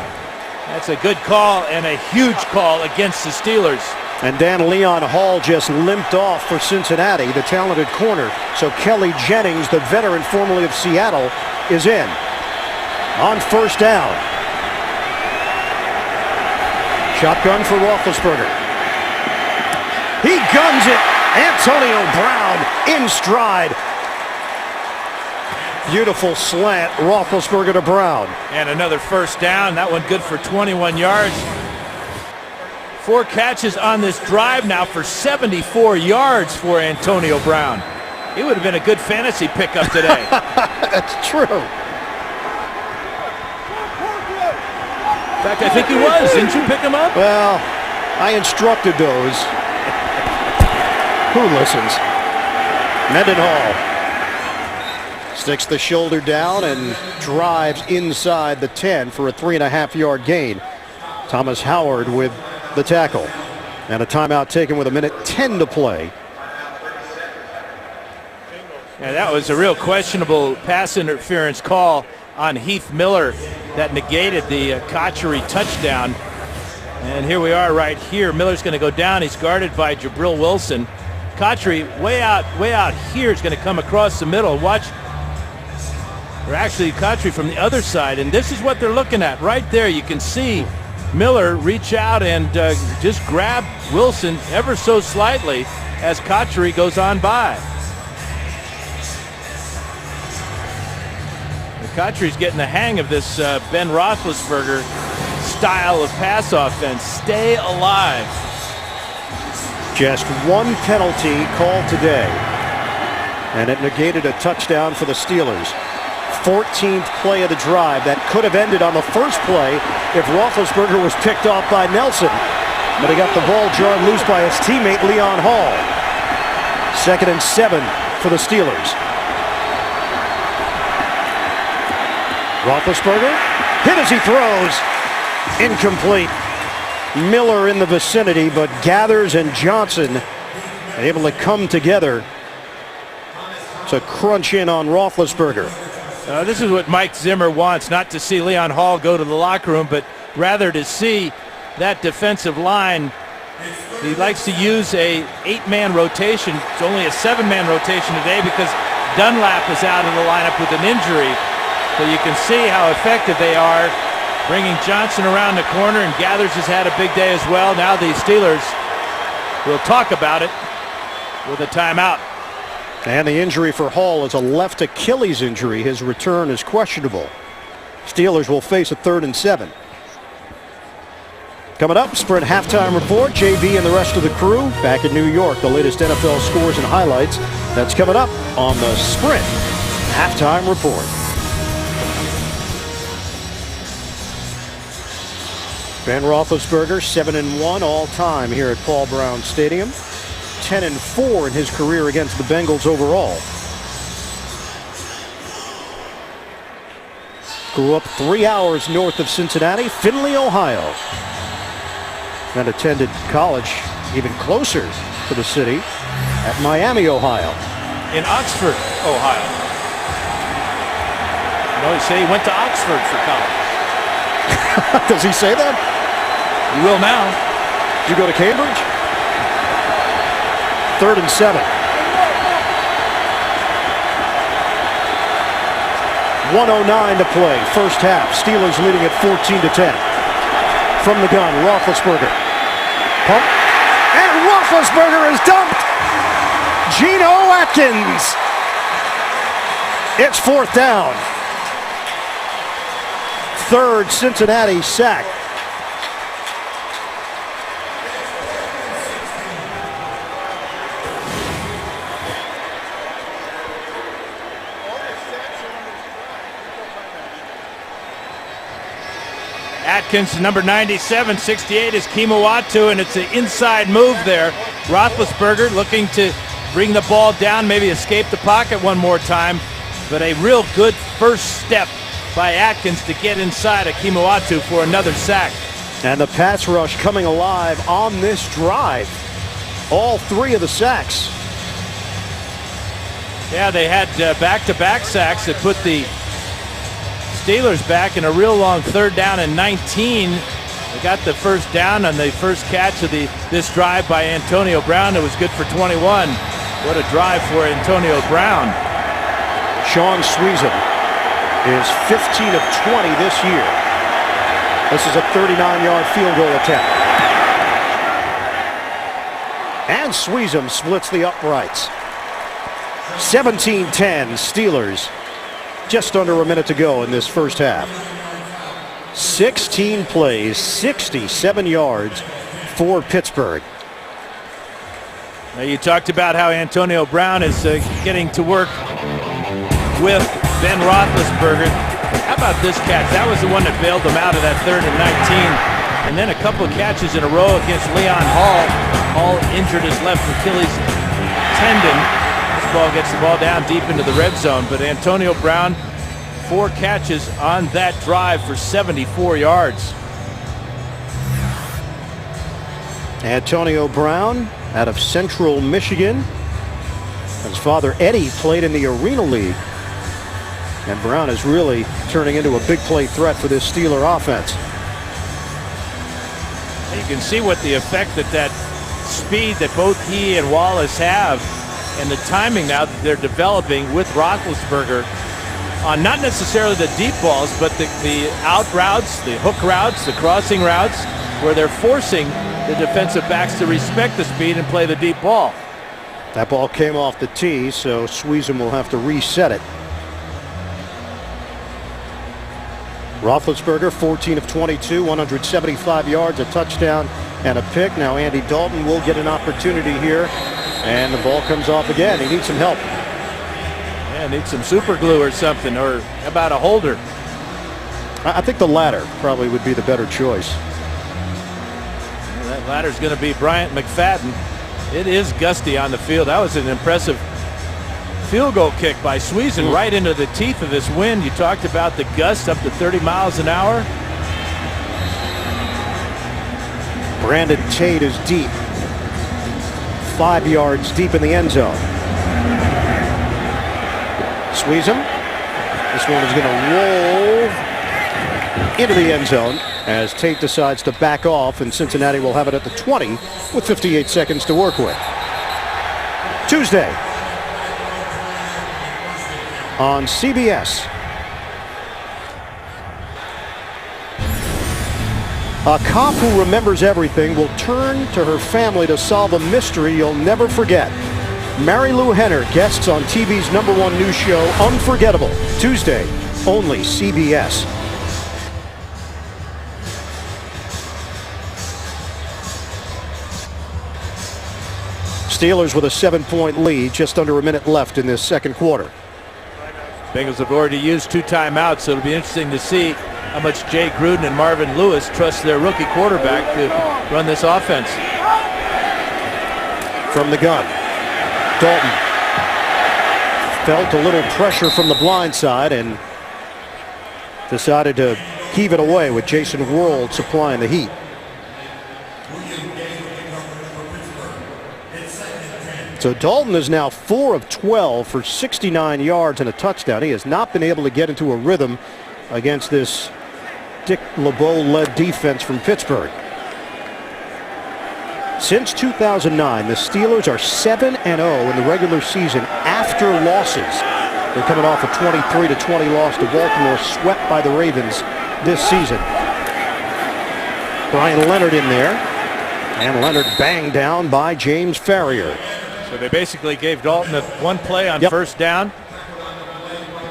That's a good call and a huge call against the Steelers. And Dan, Leon Hall just limped off for Cincinnati, the talented corner. So Kelly Jennings, the veteran formerly of Seattle, is in. on first down. Shotgun for Roethlisberger. He guns it. Antonio Brown in stride. Beautiful slant. Roethlisberger to Brown. And another first down. That one good for 21 yards. 4 catches on this drive now for 74 yards for Antonio Brown. He would have been a good fantasy pickup today. That's true. In fact, I think he was. Didn't you pick him up? Well, I instructed those. Who listens? Mendenhall sticks the shoulder down and drives inside the 10 for a 3.5-yard gain. Thomas Howard with the tackle. And a timeout taken with 1:10 to play. Yeah, that was a real questionable pass interference call on Heath Miller that negated the Cotchery touchdown. And here we are right here. Miller's going to go down. He's guarded by Jabril Wilson. Cotchery way out here is going to come across the middle. Watch. Or actually Cotchery from the other side. And this is what they're looking at right there. You can see Miller reach out and just grab Wilson ever so slightly as Cotchery goes on by. Cotchery's getting the hang of this Ben Roethlisberger style of pass offense. Stay alive. Just one penalty called today, and it negated a touchdown for the Steelers. 14th play of the drive. That could have ended on the first play if Roethlisberger was picked off by Nelson. But he got the ball jarred loose by his teammate Leon Hall. 2nd and 7 for the Steelers. Roethlisberger hit as he throws. Incomplete. Miller in the vicinity, but Gathers and Johnson able to come together to crunch in on Roethlisberger. This is what Mike Zimmer wants, not to see Leon Hall go to the locker room, but rather to see that defensive line. He likes to use a 8-man rotation. It's only a 7-man rotation today because Dunlap is out of the lineup with an injury. So you can see how effective they are bringing Johnson around the corner, and Gathers has had a big day as well. Now the Steelers will talk about it with a timeout. And the injury for Hall is a left Achilles injury. His return is questionable. Steelers will face a 3rd and 7. Coming up, Sprint halftime report. JV and the rest of the crew back in New York. The latest NFL scores and highlights. That's coming up on the Sprint halftime report. Ben Roethlisberger, 7-1 all-time here at Paul Brown Stadium. 10-4 in his career against the Bengals overall. Grew up 3 hours north of Cincinnati, Findlay, Ohio. And attended college even closer to the city at Miami, Ohio. In Oxford, Ohio. No, he said he went to Oxford for college. Does he say that? He will now. Did you go to Cambridge? 3rd and 7. 1:09 to play. First half. Steelers leading at 14-10. From the gun, Roethlisberger. Pump. And Roethlisberger is dumped. Geno Atkins. It's 4th down. 3rd Cincinnati sack. Atkins, number 97, 68 is Kimawatu, and it's an inside move there. Roethlisberger looking to bring the ball down, maybe escape the pocket one more time, but a real good first step by Atkins to get inside of Kimawatu for another sack. And the pass rush coming alive on this drive. All 3 of the sacks. Yeah, they had back-to-back sacks that put the Steelers back in a real long 3rd down and 19. They got the first down on the first catch of this drive by Antonio Brown. It was good for 21. What a drive for Antonio Brown. Sean Sweezum is 15 of 20 this year. This is a 39-yard field goal attempt. And Sweezum splits the uprights. 17-10 Steelers. Just under a minute to go in this first half. 16 plays, 67 yards for Pittsburgh. Now you talked about how Antonio Brown is getting to work with Ben Roethlisberger. How about this catch? That was the one that bailed them out of that 3rd and 19. And then a couple of catches in a row against Leon Hall. Hall injured his left Achilles tendon. This ball gets the ball down deep into the red zone. But Antonio Brown, 4 catches on that drive for 74 yards. Antonio Brown out of Central Michigan. His father Eddie played in the Arena League. And Brown is really turning into a big play threat for this Steeler offense. You can see what the effect that speed that both he and Wallace have, and the timing now that they're developing with Roethlisberger on not necessarily the deep balls, but the out routes, the hook routes, the crossing routes, where they're forcing the defensive backs to respect the speed and play the deep ball. That ball came off the tee, so Sweezum will have to reset it. Roethlisberger, 14 of 22, 175 yards, a touchdown, and a pick. Now Andy Dalton will get an opportunity here, and the ball comes off again. He needs some help. Yeah, needs some super glue or something, or how about a holder? I think the latter probably would be the better choice. Well, that latter's going to be Bryant McFadden. It is gusty on the field. That was an impressive field goal kick by Sweezum right into the teeth of this wind. You talked about the gusts up to 30 miles an hour. Brandon Tate is deep. 5 yards deep in the end zone. Sweezum. This one is going to roll into the end zone as Tate decides to back off, and Cincinnati will have it at the 20 with 58 seconds to work with. Tuesday on CBS. A cop who remembers everything will turn to her family to solve a mystery you'll never forget. Mary Lou Henner guests on TV's #1 news show, Unforgettable, Tuesday, only CBS. Steelers with a 7-point lead, just under a minute left in this second quarter. Bengals have already used 2 timeouts, so it'll be interesting to see how much Jay Gruden and Marvin Lewis trust their rookie quarterback to run this offense. From the gun, Dalton felt a little pressure from the blind side and decided to heave it away with Jason World supplying the heat. So Dalton is now 4 of 12 for 69 yards and a touchdown. He has not been able to get into a rhythm against this Dick LeBeau-led defense from Pittsburgh. Since 2009, the Steelers are 7-0 in the regular season after losses. They're coming off a 23-20 loss to Baltimore, swept by the Ravens this season. Brian Leonard in there, and Leonard banged down by James Farrior. So they basically gave Dalton one play on first down.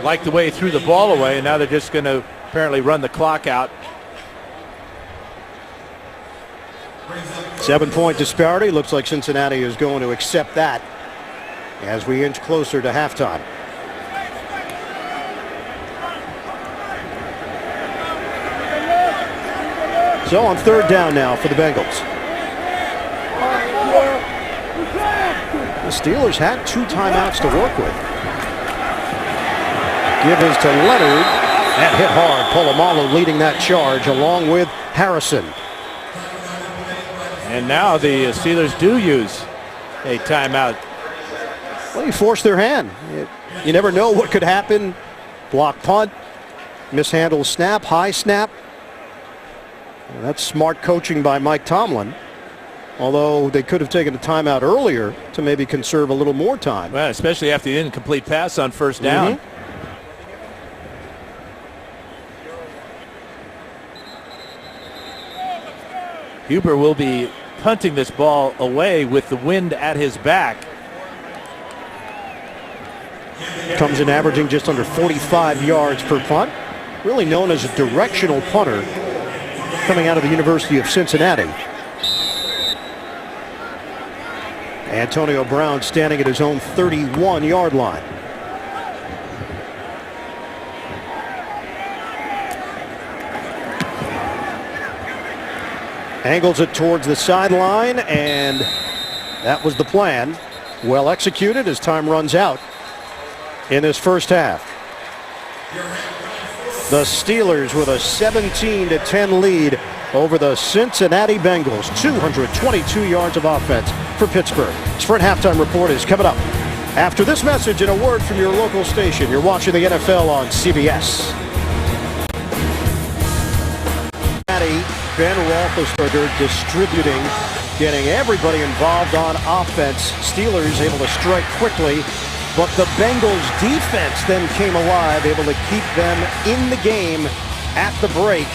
Liked the way he threw the ball away, and now they're just going to apparently run the clock out. 7-point disparity. Looks like Cincinnati is going to accept that as we inch closer to halftime. So on third down now for the Bengals. The Steelers had 2 timeouts to work with. Give is to Leonard. That hit hard. Polamalu leading that charge along with Harrison. And now the Steelers do use a timeout. Well, you force their hand. You never know what could happen. Block punt, mishandle snap, high snap. Well, that's smart coaching by Mike Tomlin. Although they could have taken a timeout earlier to maybe conserve a little more time. Well, especially after the incomplete pass on first down. Huber will be punting this ball away with the wind at his back. Comes in averaging just under 45 yards per punt. Really known as a directional punter coming out of the University of Cincinnati. Antonio Brown standing at his own 31-yard line. Angles it towards the sideline, and that was the plan. Well executed as time runs out in this first half. The Steelers with a 17-10 lead over the Cincinnati Bengals. 222 yards of offense for Pittsburgh. Sprint halftime report is coming up after this message and a word from your local station. You're watching the NFL on CBS. Ben Roethlisberger distributing, getting everybody involved on offense. Steelers able to strike quickly, but the Bengals defense then came alive, able to keep them in the game at the break.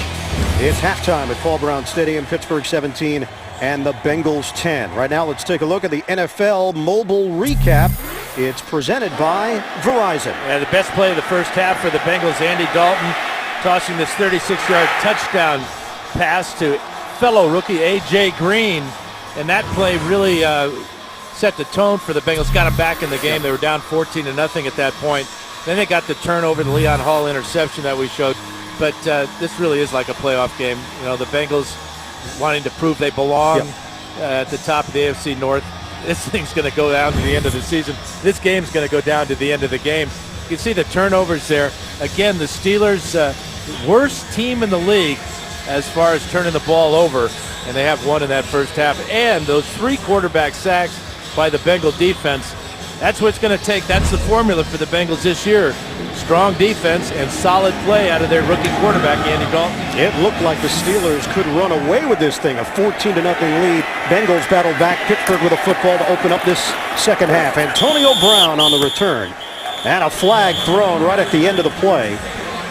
It's halftime at Paul Brown Stadium. Pittsburgh 17 and the Bengals 10. Right now, let's take a look at the NFL mobile recap. It's presented by Verizon. Yeah, the best play of the first half for the Bengals, Andy Dalton tossing this 36-yard touchdown pass to fellow rookie A.J. Green. And that play really set the tone for the Bengals. Got them back in the game. They were down 14-0 at that point. Then they got the turnover, the Leon Hall interception that we showed. But this really is like a playoff game. You know, the Bengals wanting to prove they belong at the top of the AFC North. This thing's going to go down to the end of the season. This game's going to go down to the end of the game. You can see the turnovers there. Again, the Steelers, worst team in the league as far as turning the ball over, and they have one in that first half. And those 3 quarterback sacks by the Bengal defense, that's what it's going to take. That's the formula for the Bengals this year. Strong defense and solid play out of their rookie quarterback, Andy Dalton. It looked like the Steelers could run away with this thing, a 14-0 lead. Bengals battled back. Pittsburgh with a football to open up this second half. Antonio Brown on the return. And a flag thrown right at the end of the play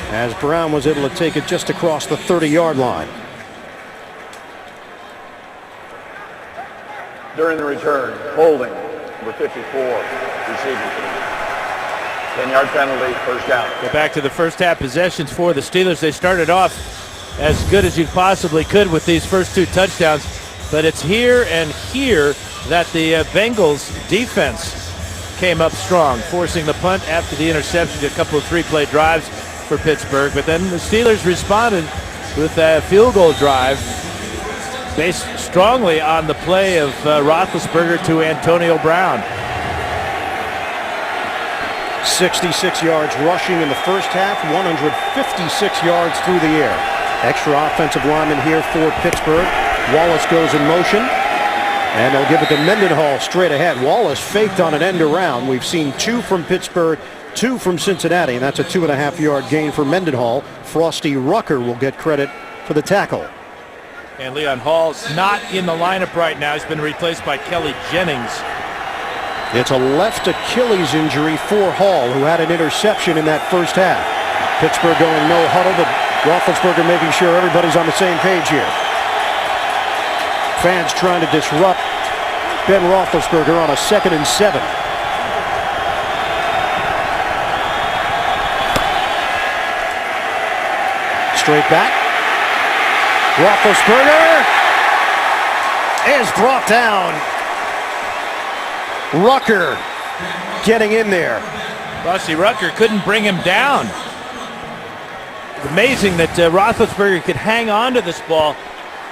as Brown was able to take it just across the 30-yard line. During the return, holding, number 54, receiving. 10-yard penalty, first down. Go back to the first half possessions for the Steelers. They started off as good as you possibly could with these first 2 touchdowns, but it's here and here that the Bengals defense came up strong, forcing the punt after the interception, a couple of 3-play drives for Pittsburgh. But then the Steelers responded with a field goal drive based strongly on the play of Roethlisberger to Antonio Brown. 66 yards rushing in the first half, 156 yards through the air. Extra offensive lineman here for Pittsburgh. Wallace goes in motion, and they'll give it to Mendenhall straight ahead. Wallace faked on an end around. We've seen 2 from Pittsburgh, 2 from Cincinnati, and that's a 2.5-yard gain for Mendenhall. Frosty Rucker will get credit for the tackle. And Leon Hall's not in the lineup right now. He's been replaced by Kelly Jennings. It's a left Achilles injury for Hall, who had an interception in that first half. Pittsburgh going no huddle, but Roethlisberger making sure everybody's on the same page here. Fans trying to disrupt Ben Roethlisberger on a 2nd and 7. Straight back. Roethlisberger is brought down. Rucker getting in there. Frosty Rucker couldn't bring him down. It's amazing that Roethlisberger could hang on to this ball.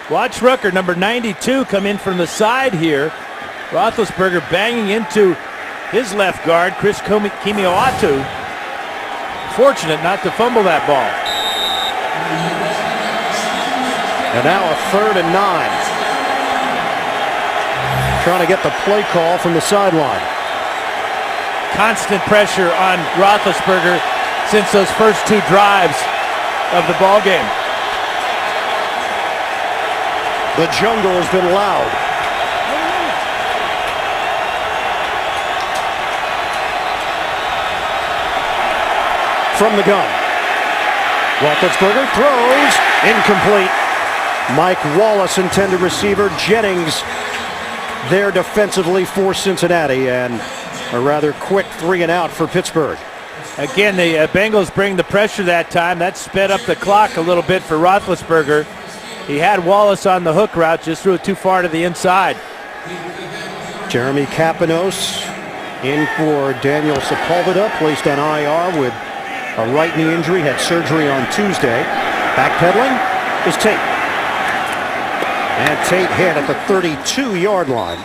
Watch Rucker, number 92, come in from the side here. Roethlisberger banging into his left guard, Chris Kimioatu. Fortunate not to fumble that ball. And now a 3rd and 9. Trying to get the play call from the sideline. Constant pressure on Roethlisberger since those first 2 drives of the ball game. The jungle has been loud. From the gun. Roethlisberger throws incomplete. Mike Wallace, intended receiver. Jennings there defensively for Cincinnati, and a rather quick 3 and out for Pittsburgh. Again, the Bengals bring the pressure that time. That sped up the clock a little bit for Roethlisberger. He had Wallace on the hook route, just threw it too far to the inside. Jeremy Kapanos in for Daniel Sepulveda, placed on IR with a right knee injury, had surgery on Tuesday. Backpedaling is Tate. And Tate hit at the 32-yard line.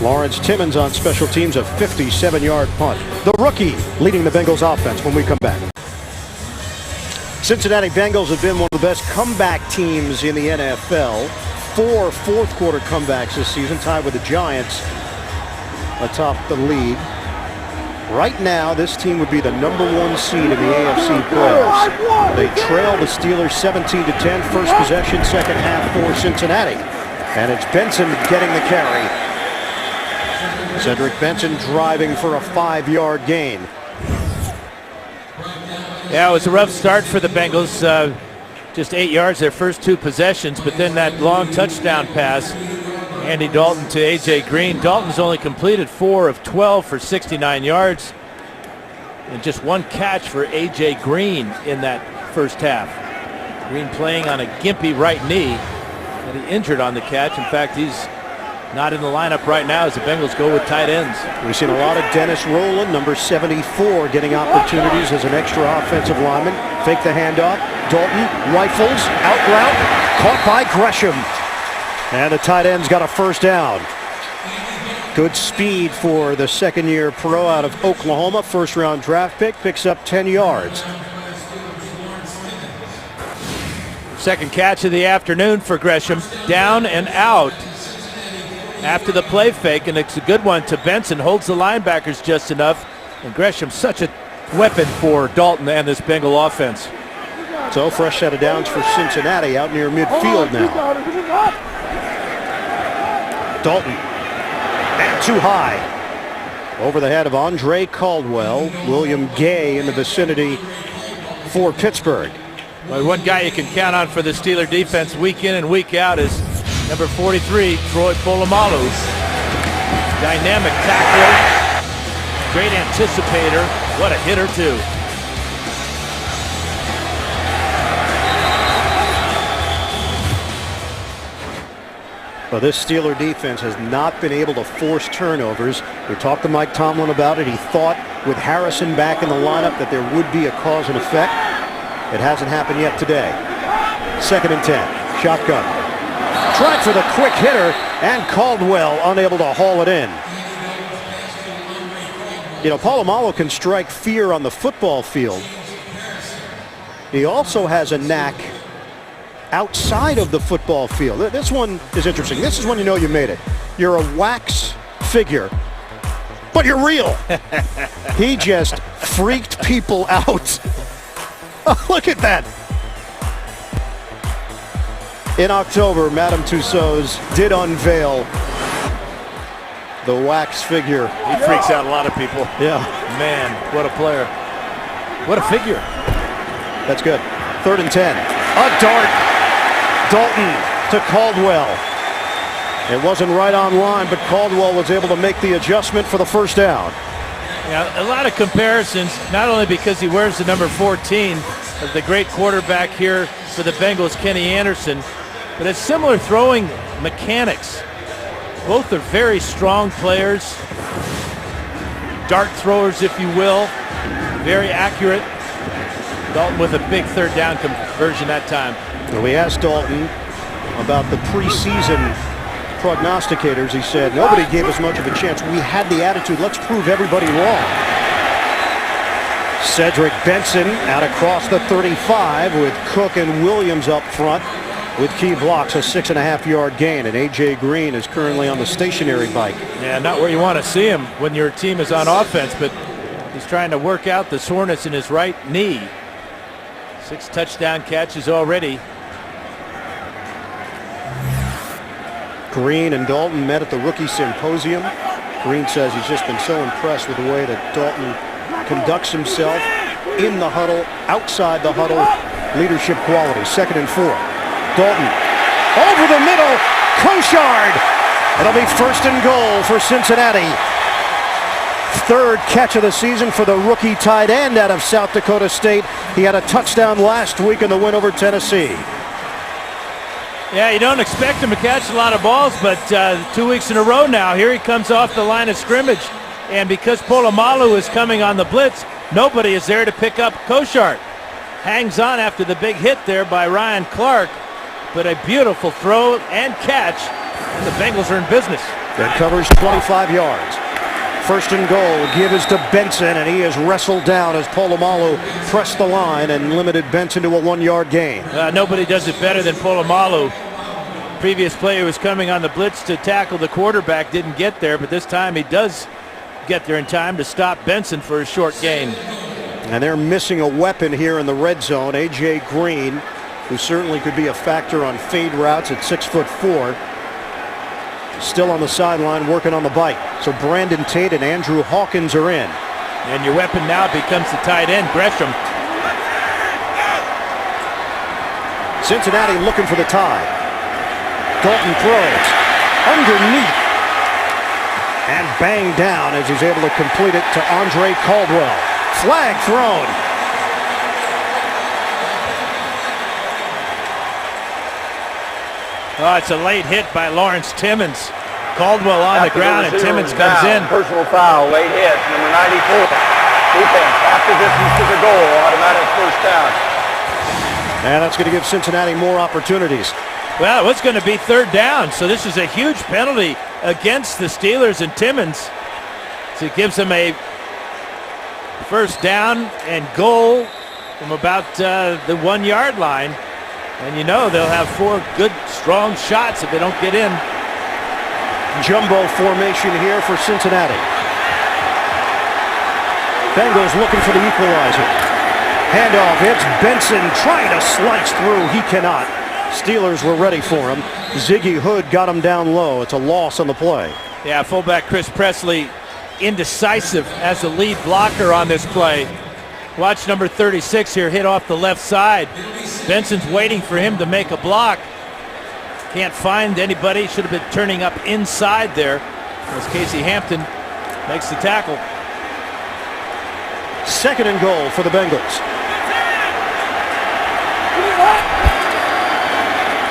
Lawrence Timmons on special teams, a 57-yard punt. The rookie leading the Bengals offense when we come back. Cincinnati Bengals have been one of the best comeback teams in the NFL. 4 fourth-quarter comebacks this season, tied with the Giants atop the league. Right now, this team would be the #1 seed in the AFC playoffs. They trail the Steelers 17-10. First possession, second half for Cincinnati. And it's Benson getting the carry. Cedric Benson driving for a 5-yard gain. Yeah, it was a rough start for the Bengals. Just 8 yards their first 2 possessions, but then that long touchdown pass, Andy Dalton to A.J. Green. Dalton's only completed 4 of 12 for 69 yards, and just 1 catch for A.J. Green in that first half. Green playing on a gimpy right knee, and he injured on the catch. In fact, he's not in the lineup right now as the Bengals go with tight ends. We've seen a lot of Dennis Rowland, number 74, getting opportunities as an extra offensive lineman. Fake the handoff. Dalton rifles, out route, caught by Gresham. And the tight end's got a first down. Good speed for the second-year pro out of Oklahoma. First-round draft pick, picks up 10 yards. Second catch of the afternoon for Gresham. Down and out after the play fake, and it's a good one to Benson. Holds the linebackers just enough, and Gresham's such a weapon for Dalton and this Bengal offense. So fresh set of downs for Cincinnati out near midfield now. Dalton, and too high. Over the head of Andre Caldwell. William Gay in the vicinity for Pittsburgh. Well, one guy you can count on for the Steeler defense week in and week out is number 43, Troy Polamalu. Dynamic tackler, great anticipator. What a hitter, too. Well, this Steeler defense has not been able to force turnovers. We talked to Mike Tomlin about it. He thought with Harrison back in the lineup that there would be a cause and effect. It hasn't happened yet today. 2nd and 10. Shotgun. Tried for the quick hitter, and Caldwell unable to haul it in. You know, Polamalu can strike fear on the football field. He also has a knack outside of the football field. This one is interesting. This is when you know you made it. You're a wax figure, but you're real. He just freaked people out. Oh, look at that. In October, Madame Tussauds did unveil the wax figure. He freaks out a lot of people. Yeah. Man, what a player. What a figure. That's good. 3rd and 10. A dart. Dalton to Caldwell. It wasn't right on line, but Caldwell was able to make the adjustment for the first down. Yeah, a lot of comparisons, not only because he wears the number 14 of the great quarterback here for the Bengals, Kenny Anderson, but it's similar throwing mechanics. Both are very strong players, dart throwers, if you will, very accurate. Dalton with a big 3rd down conversion that time. We asked Dalton about the preseason prognosticators. He said, nobody gave us much of a chance. We had the attitude, let's prove everybody wrong. Cedric Benson out across the 35 with Cook and Williams up front with key blocks, a 6.5-yard gain. And A.J. Green is currently on the stationary bike. Yeah, not where you want to see him when your team is on offense, but he's trying to work out the soreness in his right knee. 6 touchdown catches already. Green and Dalton met at the rookie symposium. Green says he's just been so impressed with the way that Dalton conducts himself in the huddle, outside the huddle, leadership quality. 2nd and 4. Dalton over the middle. Koshard. It'll be 1st and goal for Cincinnati. 3rd catch of the season for the rookie tight end out of South Dakota State. He had a touchdown last week in the win over Tennessee. Yeah, you don't expect him to catch a lot of balls, but 2 weeks in a row now, here he comes off the line of scrimmage. And because Polamalu is coming on the blitz, nobody is there to pick up Koshard. Hangs on after the big hit there by Ryan Clark, but a beautiful throw and catch, and the Bengals are in business. That covers 25 yards. 1st and goal. Give is to Benson, and he is wrestled down as Polamalu pressed the line and limited Benson to a 1-yard gain. Nobody does it better than Polamalu. Previous player was coming on the blitz to tackle the quarterback, didn't get there, but this time he does get there in time to stop Benson for a short gain. And they're missing a weapon here in the red zone. A.J. Green, who certainly could be a factor on fade routes at 6'4", still on the sideline working on the bite. So Brandon Tate and Andrew Hawkins are in. And your weapon now becomes the tight end, Gresham. Cincinnati looking for the tie. Dalton throws underneath and banged down as he's able to complete it to Andre Caldwell. Flag thrown. Oh, it's a late hit by Lawrence Timmons. Caldwell on the ground and Timmons comes in. Personal foul, late hit, number 94. Defense, half the distance to the goal, automatic 1st down. And that's going to give Cincinnati more opportunities. Well, it was going to be 3rd down, so this is a huge penalty against the Steelers and Timmons. So it gives them a 1st down and goal from about the 1-yard line. And you know they'll have 4 good, strong shots if they don't get in. Jumbo formation here for Cincinnati. Bengals looking for the equalizer. Handoff, it's Benson trying to slice through. He cannot. Steelers were ready for him. Ziggy Hood got him down low. It's a loss on the play. Yeah, fullback Chris Presley indecisive as the lead blocker on this play. Watch number 36 here hit off the left side. Benson's waiting for him to make a block. Can't find anybody. Should have been turning up inside there as Casey Hampton makes the tackle. 2nd and goal for the Bengals.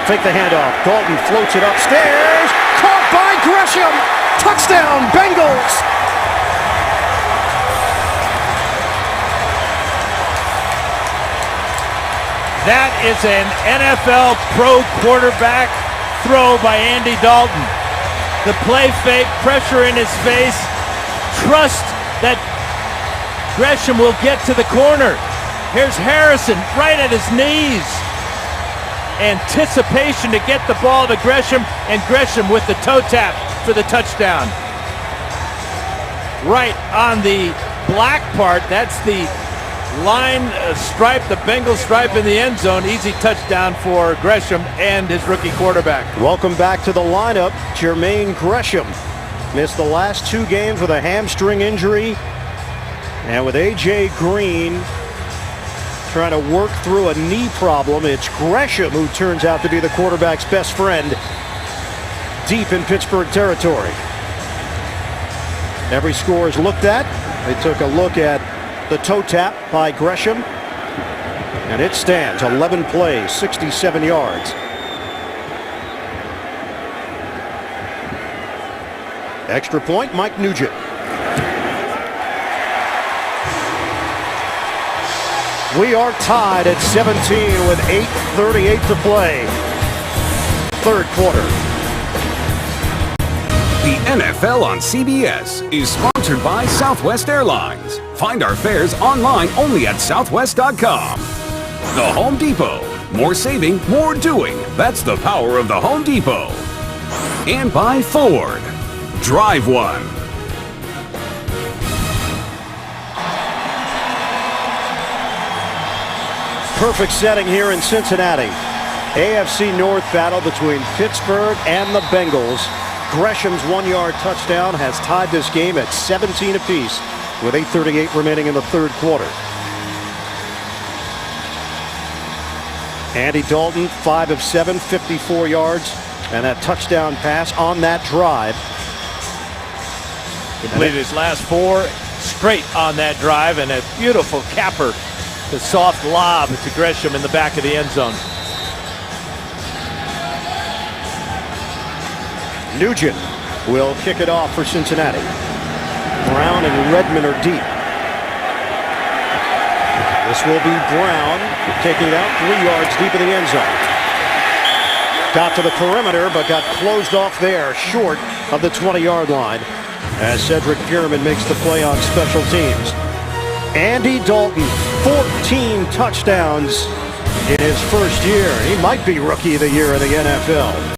Fake the handoff. Dalton floats it upstairs. Caught by Gresham. Touchdown, Bengals. That is an NFL pro quarterback throw by Andy Dalton. The play fake, pressure in his face, trust that Gresham will get to the corner. Here's Harrison right at his knees. Anticipation to get the ball to Gresham, and Gresham with the toe tap for the touchdown. Right on the black part, that's the line stripe, the Bengals stripe in the end zone. Easy touchdown for Gresham and his rookie quarterback. Welcome back to the lineup, Jermaine Gresham. Missed the last 2 games with a hamstring injury. And with A.J. Green trying to work through a knee problem, it's Gresham who turns out to be the quarterback's best friend deep in Pittsburgh territory. Every score is looked at. They took a look at the toe tap by Gresham, and it stands. 11 plays, 67 yards. Extra point, Mike Nugent. We are tied at 17 with 8:38 to play. 3rd quarter. The NFL on CBS is sponsored by Southwest Airlines. Find our fares online only at southwest.com. The Home Depot. More saving, more doing. That's the power of the Home Depot. And by Ford. Drive one. Perfect setting here in Cincinnati. AFC North battle between Pittsburgh and the Bengals. Gresham's 1-yard touchdown has tied this game at 17 apiece with 8:38 remaining in the 3rd quarter. Andy Dalton, 5 of 7, 54 yards, and that touchdown pass on that drive. Completed his last 4 straight on that drive, and a beautiful capper, the soft lob to Gresham in the back of the end zone. Nugent will kick it off for Cincinnati. Brown and Redmond are deep. This will be Brown taking it out 3 yards deep in the end zone. Got to the perimeter, but got closed off there, short of the 20-yard line, as Cedric Pierman makes the play on special teams. Andy Dalton, 14 touchdowns in his first year. He might be Rookie of the Year in the NFL.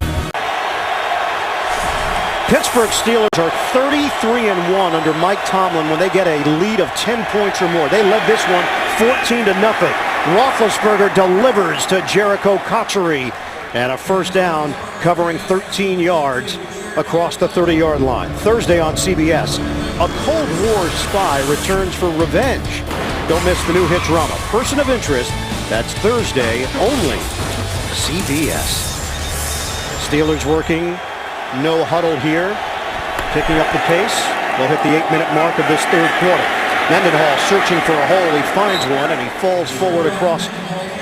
Pittsburgh Steelers are 33-1 under Mike Tomlin when they get a lead of 10 points or more. They led this one 14-0. Roethlisberger delivers to Jericho Cotchery, and a first down covering 13 yards across the 30-yard line. Thursday on CBS, a Cold War spy returns for revenge. Don't miss the new hit drama, Person of Interest. That's Thursday only. CBS. Steelers working. No huddle here, picking up the pace. They'll hit the 8-minute mark of this third quarter. Mendenhall searching for a hole. He finds one, and he falls forward across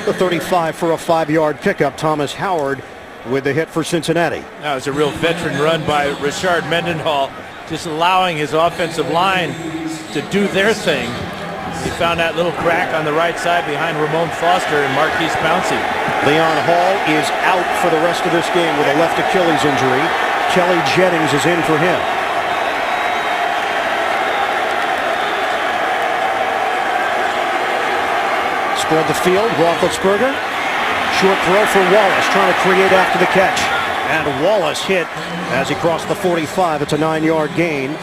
the 35 for a 5-yard pickup. Thomas Howard with the hit for Cincinnati. That was a real veteran run by Richard Mendenhall, just allowing his offensive line to do their thing. He found that little crack on the right side behind Ramon Foster and Marquise Pouncey. Leon Hall is out for the rest of this game with a left Achilles injury. Kelly Jennings is in for him. Spread the field, Roethlisberger. Short throw for Wallace, trying to create after the catch. And Wallace hit as he crossed the 45. It's a 9-yard gain.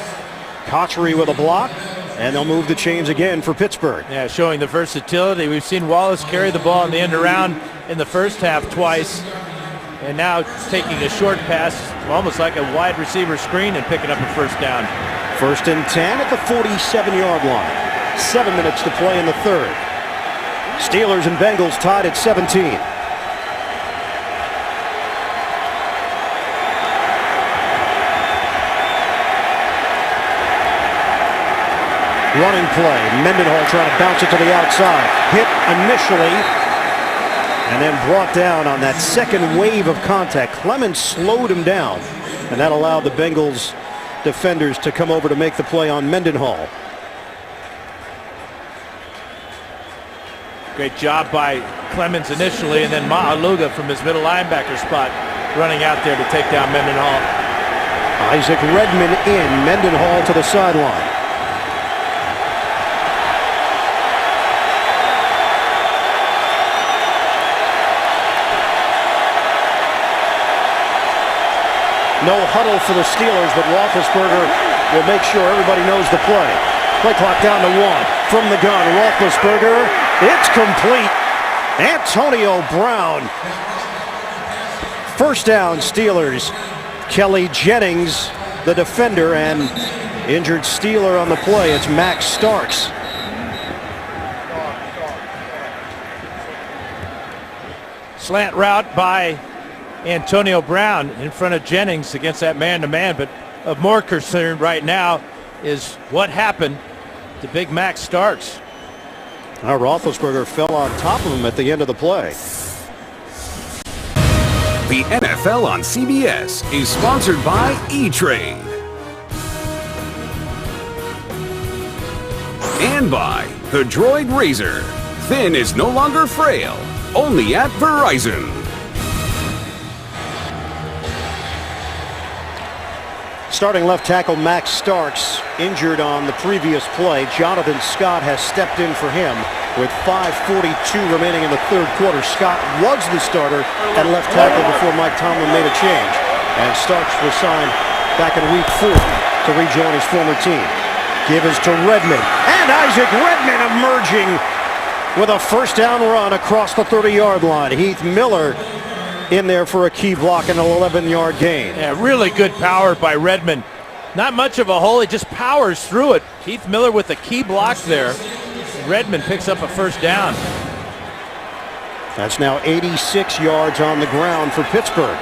Cotchery with a block, and they'll move the chains again for Pittsburgh. Yeah, showing the versatility. We've seen Wallace carry the ball in the end around in the first half twice. And now taking a short pass, almost like a wide receiver screen, and picking up a first down. 1st and 10 at the 47-yard line. 7 minutes to play in the third. Steelers and Bengals tied at 17. Running play. Mendenhall trying to bounce it to the outside. Hit initially, and then brought down on that second wave of contact. Clemens slowed him down, and that allowed the Bengals defenders to come over to make the play on Mendenhall. Great job by Clemens initially, and then Ma'aluga from his middle linebacker spot running out there to take down Mendenhall. Isaac Redmond in, Mendenhall to the sideline. No huddle for the Steelers, but Roethlisberger will make sure everybody knows the play. Play clock down to 1. From the gun, Roethlisberger. It's complete. Antonio Brown. First down, Steelers. Kelly Jennings, the defender, and injured Steeler on the play. It's Max Starks. Slant route by Antonio Brown in front of Jennings against that man-to-man, but of more concern right now is what happened to Big Max Starks. Roethlisberger fell on top of him at the end of the play. The NFL on CBS is sponsored by E-Trade and by the Droid Razor. Thin is no longer frail, only at Verizon. Starting left tackle Max Starks injured on the previous play. Jonathan Scott has stepped in for him with 5:42 remaining in the third quarter. Scott was the starter at left tackle before Mike Tomlin made a change. And Starks was signed back in week 4 to rejoin his former team. Give is to Redmond. And Isaac Redmond emerging with a first down run across the 30-yard line. Heath Miller in there for a key block and an 11-yard gain. Yeah, really good power by Redmond. Not much of a hole, he just powers through it. Heath Miller with a key block there. Redmond picks up a first down. That's now 86 yards on the ground for Pittsburgh.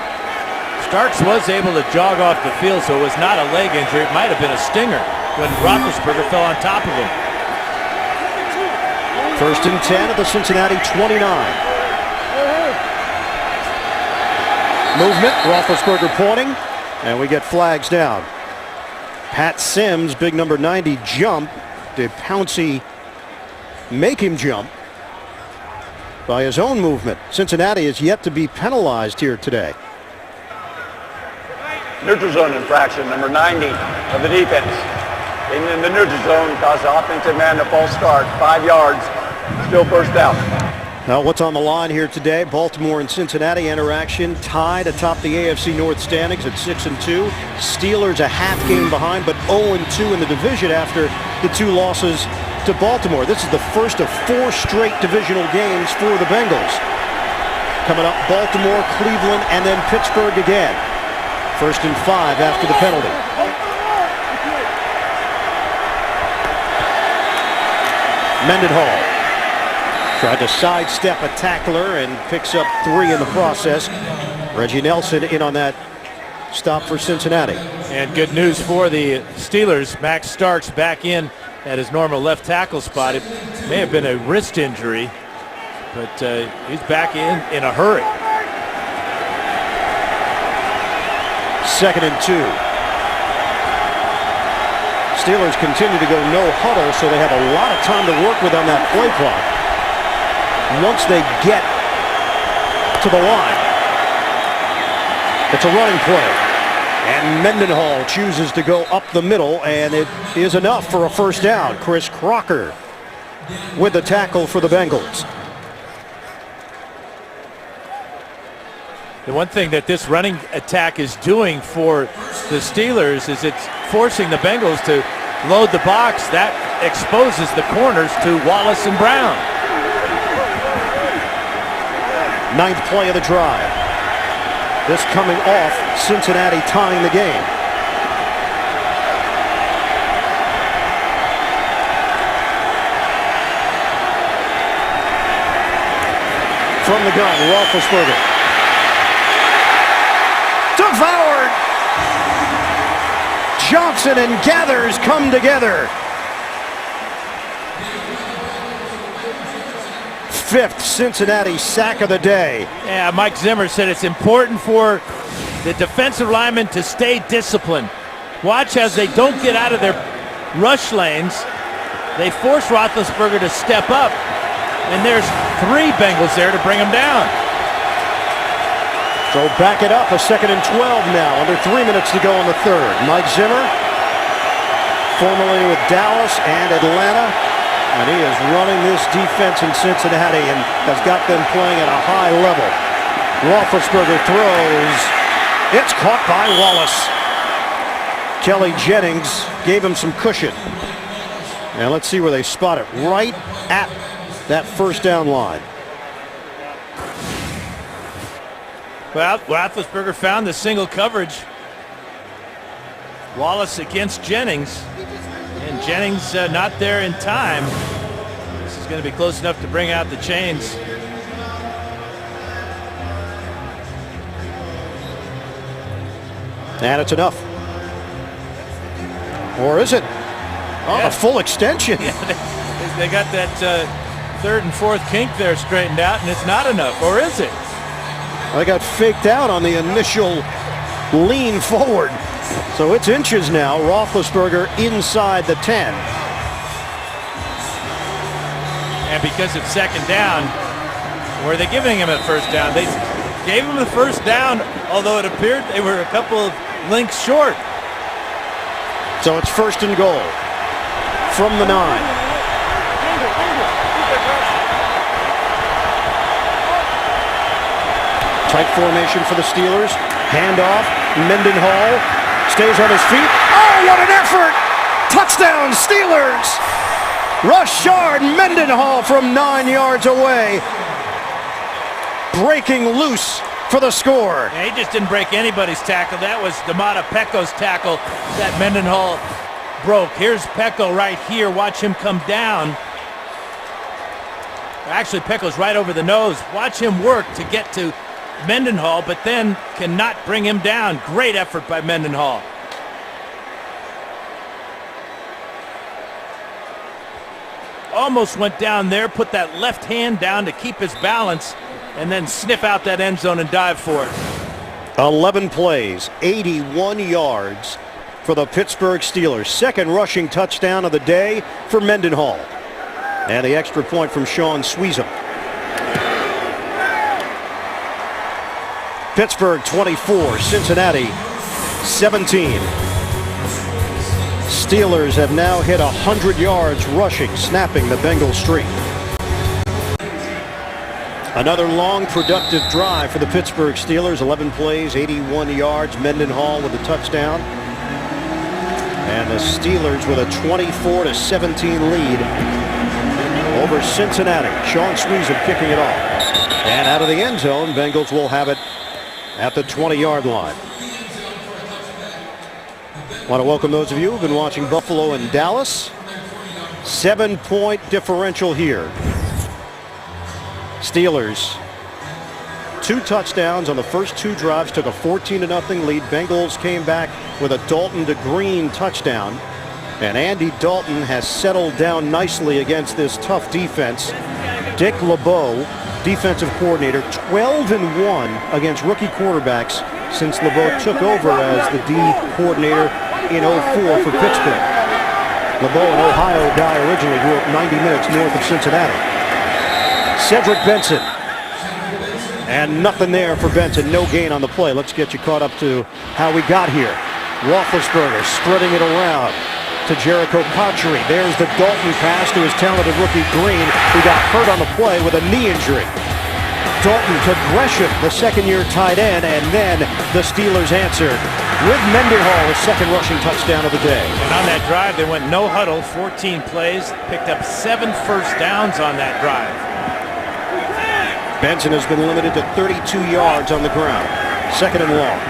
Starks was able to jog off the field, so it was not a leg injury. It might have been a stinger when Roethlisberger fell on top of him. 1st and 10 at the Cincinnati 29. Movement, Roethlisberger pointing, and we get flags down. Pat Sims, big number 90, jump. Did Pouncey make him jump by his own movement? Cincinnati is yet to be penalized here today. Neutral zone infraction, number 90 of the defense. Being in the neutral zone caused the offensive man a false start. 5 yards, still first down. Now what's on the line here today? Baltimore and Cincinnati interaction tied atop the AFC North standings at 6-2. Steelers a half game behind, but 0-2 in the division after the 2 losses to Baltimore. This is the first of 4 straight divisional games for the Bengals. Coming up, Baltimore, Cleveland, and then Pittsburgh again. 1st and 5 after the penalty. Mendenhall tried to sidestep a tackler and picks up 3 in the process. Reggie Nelson in on that stop for Cincinnati. And good news for the Steelers. Max Starks back in at his normal left tackle spot. It may have been a wrist injury, but he's back in a hurry. 2nd and 2. Steelers continue to go no huddle, so they have a lot of time to work with on that play clock. Once they get to the line, it's a running play. And Mendenhall chooses to go up the middle, and it is enough for a first down. Chris Crocker with the tackle for the Bengals. The one thing that this running attack is doing for the Steelers is it's forcing the Bengals to load the box. That exposes the corners to Wallace and Brown. 9th play of the drive. This coming off Cincinnati tying the game. From the gun, Roethlisberger. Devoured! Johnson and Gathers come together. 5th Cincinnati sack of the day. Yeah, Mike Zimmer said it's important for the defensive linemen to stay disciplined. Watch as they don't get out of their rush lanes. They force Roethlisberger to step up, and there's 3 Bengals there to bring him down. So back it up, a 2nd and 12 now, under 3 minutes to go in the 3rd. Mike Zimmer, formerly with Dallas and Atlanta, and he is running this defense in Cincinnati and has got them playing at a high level. Roethlisberger throws. It's caught by Wallace. Kelly Jennings gave him some cushion. And let's see where they spot it. Right at that first down line. Well, Roethlisberger found the single coverage. Wallace against Jennings. And Jennings not there in time. This is going to be close enough to bring out the chains. And it's enough. Or is it? Oh, Yeah. a full extension. Yeah, they got that 3rd and 4th kink there straightened out, and it's not enough. Or is it? They got faked out on the initial lean forward. So it's inches now. Roethlisberger inside the 10. And because it's 2nd down, where are they giving him a first down? They gave him the first down, although it appeared they were a couple of links short. So it's 1st and goal from the 9. Tight formation for the Steelers. Handoff. Mendenhall stays on his feet. Oh, what an effort! Touchdown, Steelers! Rashard Mendenhall from 9 yards away. Breaking loose for the score. Yeah, he just didn't break anybody's tackle. That was Damata Pecco's tackle that Mendenhall broke. Here's Pecco right here. Watch him come down. Actually, Pickles right over the nose. Watch him work to get to Mendenhall, but then cannot bring him down. Great effort by Mendenhall. Almost went down there, put that left hand down to keep his balance, and then sniff out that end zone and dive for it. 11 plays, 81 yards for the Pittsburgh Steelers. Second rushing touchdown of the day for Mendenhall. And the extra point from Sean Sweezum. Pittsburgh 24, Cincinnati 17. Steelers have now hit 100 yards rushing, snapping the Bengals streak. Another long, productive drive for the Pittsburgh Steelers. 11 plays, 81 yards. Mendenhall with a touchdown. And the Steelers with a 24-17 lead over Cincinnati. Sean Sweezum kicking it off. And out of the end zone, Bengals will have it at the 20-yard line. Want to welcome those of you who've been watching Buffalo and Dallas. 7-point differential here. Steelers 2 touchdowns on the first 2 drives, took a 14-0 lead. Bengals came back with a Dalton to Green touchdown. And Andy Dalton has settled down nicely against this tough defense. Dick LeBeau, defensive coordinator, 12-1 against rookie quarterbacks since LeBeau took over as the D coordinator in 04 for Pittsburgh. LeBeau, an Ohio guy, originally grew up 90 minutes north of Cincinnati. Cedric Benson. And nothing there for Benson. No gain on the play. Let's get you caught up to how we got here. Roethlisberger spreading it around to Jericho Cotchery. There's the Dalton pass to his talented rookie Green, who got hurt on the play with a knee injury. Dalton to Gresham, the second-year tight end, and then the Steelers answered with Mendenhall, his second rushing touchdown of the day. And on that drive, they went no huddle, 14 plays, picked up 7 first downs on that drive. Benson has been limited to 32 yards on the ground. Second and long.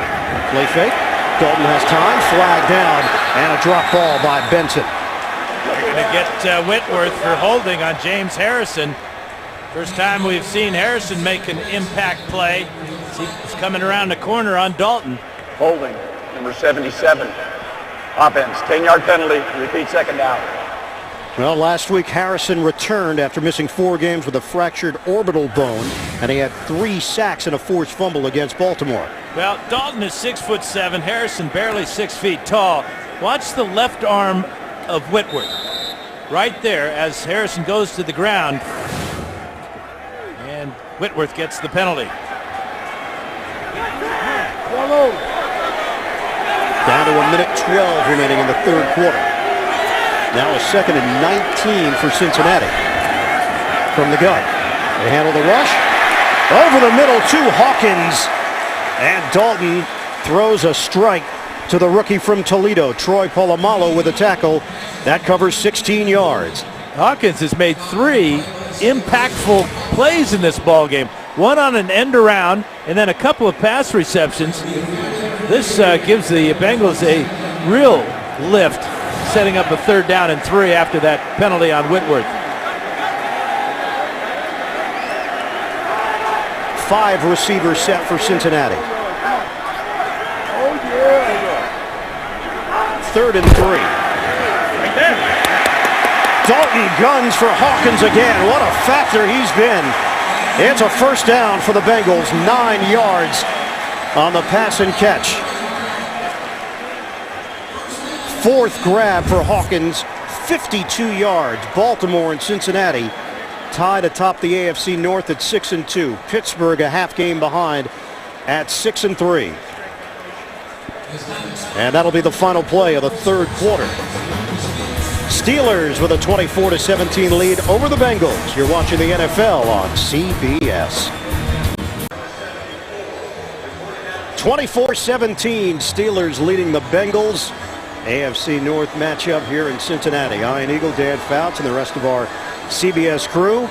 Play fake. Dalton has time. Flag down. And a drop ball by Benson. They're going to get Whitworth for holding on James Harrison. First time we've seen Harrison make an impact play. He's coming around the corner on Dalton. Holding, number 77. Offense, 10-yard penalty. Repeat second down. Well, last week Harrison returned after missing 4 games with a fractured orbital bone, and he had 3 sacks and a forced fumble against Baltimore. Well, Dalton is 6'7", Harrison barely 6 feet tall. Watch the left arm of Whitworth right there as Harrison goes to the ground, and Whitworth gets the penalty. Down to 1:12 remaining in the third quarter. Now a 2nd and 19 for Cincinnati. From the gun. They handle the rush. Over the middle to Hawkins. And Dalton throws a strike to the rookie from Toledo, Troy Polamalu, with a tackle. That covers 16 yards. Hawkins has made 3 impactful plays in this ball game. One on an end around and then a couple of pass receptions. This gives the Bengals a real lift, setting up a 3rd down and 3 after that penalty on Whitworth. 5 receivers set for Cincinnati. 3rd and 3. Dalton guns for Hawkins again. What a factor he's been. It's a first down for the Bengals. 9 yards on the pass and catch. 4th grab for Hawkins, 52 yards. Baltimore and Cincinnati tied atop the AFC North at 6-2. Pittsburgh a half game behind at 6-3. And that'll be the final play of the third quarter. Steelers with a 24-17 lead over the Bengals. You're watching the NFL on CBS. 24-17, Steelers leading the Bengals. AFC North matchup here in Cincinnati. Ian Eagle, Dan Fouts, and the rest of our CBS crew.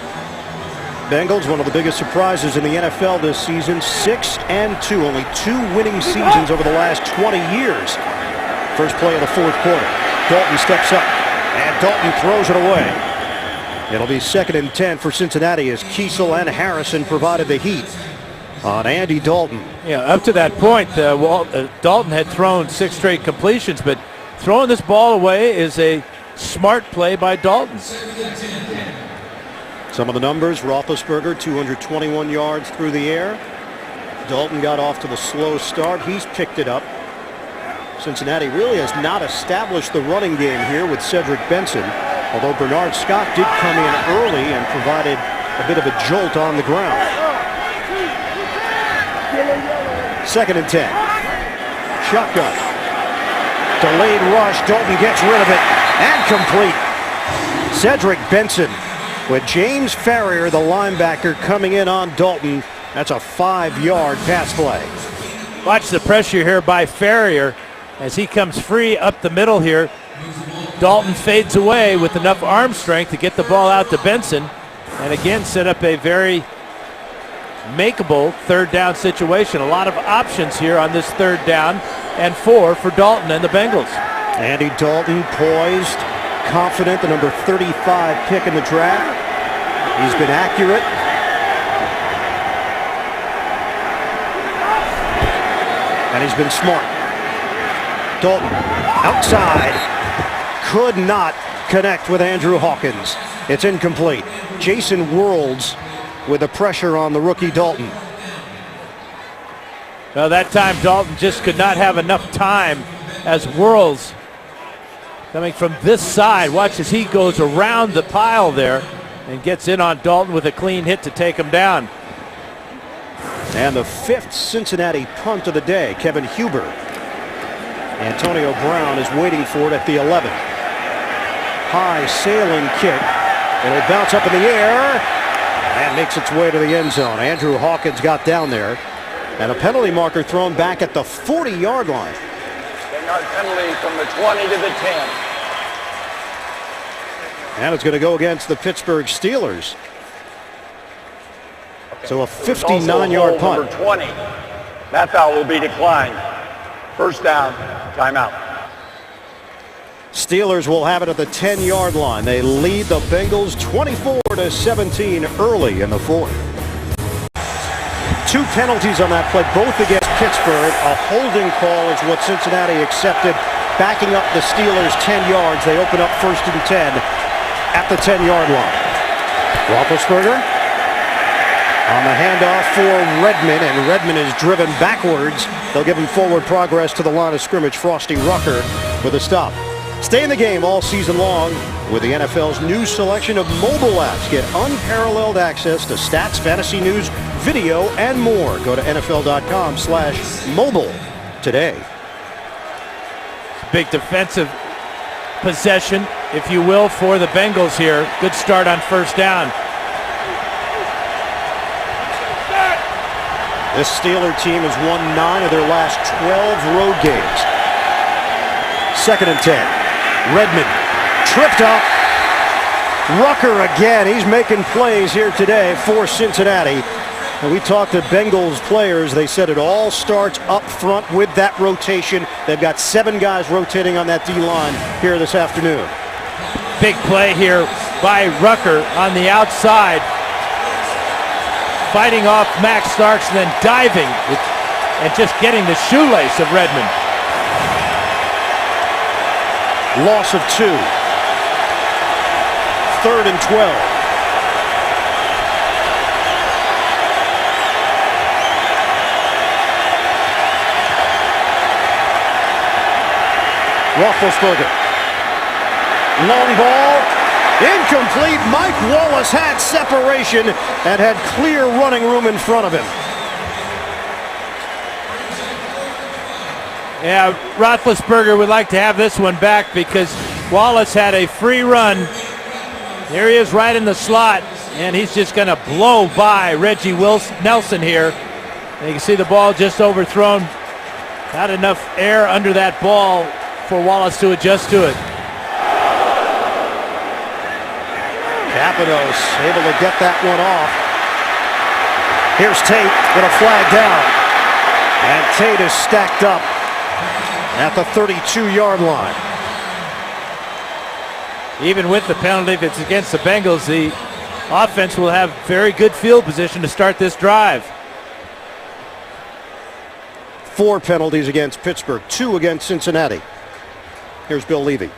Bengals, one of the biggest surprises in the NFL this season, 6-2. Only 2 winning seasons over the last 20 years. First play of the fourth quarter. Dalton steps up, and Dalton throws it away. It'll be 2nd and 10 for Cincinnati as Kiesel and Harrison provided the heat on Andy Dalton. Yeah, up to that point, Dalton had thrown 6 straight completions, but throwing this ball away is a smart play by Dalton. Some of the numbers: Roethlisberger 221 yards through the air. Dalton got off to the slow start. He's picked it up. Cincinnati really has not established the running game here with Cedric Benson, although Bernard Scott did come in early and provided a bit of a jolt on the ground. 2nd and 10. Shotgun. Delayed rush. Dalton gets rid of it and complete. Cedric Benson with James Farrior, the linebacker, coming in on Dalton. That's a 5-yard pass play. Watch the pressure here by Farrior as he comes free up the middle here. Dalton fades away with enough arm strength to get the ball out to Benson, and again set up a very makeable 3rd down situation. A lot of options here on this 3rd down and 4 for Dalton and the Bengals. Andy Dalton poised, confident, the number 35 pick in the draft. He's been accurate. And he's been smart. Dalton outside. Could not connect with Andrew Hawkins. It's incomplete. Jason Worlds with the pressure on the rookie Dalton. Well, that time Dalton just could not have enough time as Worlds coming from this side. Watch as he goes around the pile there and gets in on Dalton with a clean hit to take him down. And the 5th Cincinnati punt of the day, Kevin Huber. Antonio Brown is waiting for it at the 11. High sailing kick. It'll bounce up in the air and makes its way to the end zone. Andrew Hawkins got down there. And a penalty marker thrown back at the 40-yard line. 10-yard penalty from the 20 to the 10. And it's going to go against the Pittsburgh Steelers. So a 59-yard punt. Number 20. That foul will be declined. 1st down, timeout. Steelers will have it at the 10-yard line. They lead the Bengals 24-17 early in the 4th. 2 penalties on that play, both against Pittsburgh. A holding call is what Cincinnati accepted, backing up the Steelers 10 yards. They open up 1st and 10 at the 10-yard line. Roethlisberger on the handoff for Redmond, and Redmond is driven backwards. They'll give him forward progress to the line of scrimmage. Frosty Rucker with a stop. Stay in the game all season long with the NFL's new selection of mobile apps. Get unparalleled access to stats, fantasy news, video, and more. Go to NFL.com/mobile today. Big defensive possession, if you will, for the Bengals here. Good start on 1st down. This Steeler team has won 9 of their last 12 road games. 2nd and 10. Redmond tripped up. Rucker again. He's making plays here today for Cincinnati. And we talked to Bengals players. They said it all starts up front with that rotation. They've got 7 guys rotating on that D-line here this afternoon. Big play here by Rucker on the outside. Fighting off Max Starks and then diving and just getting the shoelace of Redmond. Loss of 2. 3rd and 12. Roethlisberger. Long ball. Incomplete. Mike Wallace had separation and had clear running room in front of him. Yeah, Roethlisberger would like to have this one back because Wallace had a free run. There he is right in the slot, and he's just going to blow by Reggie Nelson here. And you can see the ball just overthrown. Not enough air under that ball for Wallace to adjust to it. Capanos able to get that one off. Here's Tate with a flag down. And Tate is stacked up at the 32-yard line. Even with the penalty, if it's against the Bengals, the offense will have very good field position to start this drive. 4 penalties against Pittsburgh, 2 against Cincinnati. Here's Bill Levy.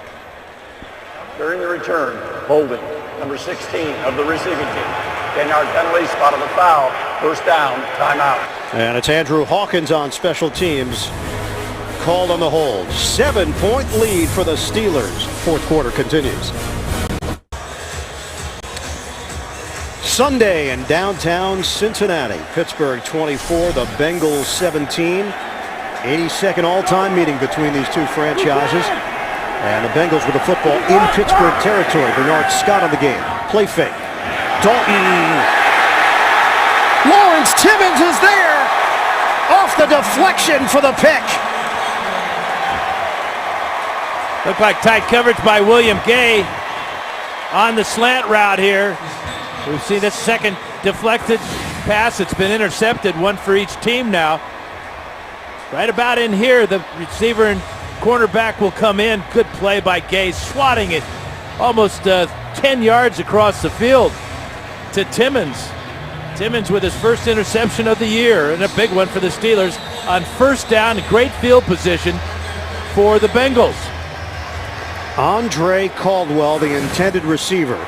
During the return, holding, number 16 of the receiving team. 10-yard penalty, spot of the foul, first down, timeout. And it's Andrew Hawkins on special teams. Called on the hold. 7-point lead for the Steelers. Fourth quarter continues. Sunday in downtown Cincinnati. Pittsburgh 24, the Bengals 17. 82nd all-time meeting between these two franchises. And the Bengals with the football in Pittsburgh territory. Bernard Scott on the game. Play fake. Dalton. Lawrence Timmons is there. Off the deflection for the pick. Looked like tight coverage by William Gay on the slant route here. We've seen this second deflected pass. It's been intercepted, one for each team now. Right about in here, the receiver and cornerback will come in. Good play by Gay, swatting it almost 10 yards across the field to Timmons. Timmons with his first interception of the year, and a big one for the Steelers on first down. Great field position for the Bengals. Andre Caldwell, the intended receiver.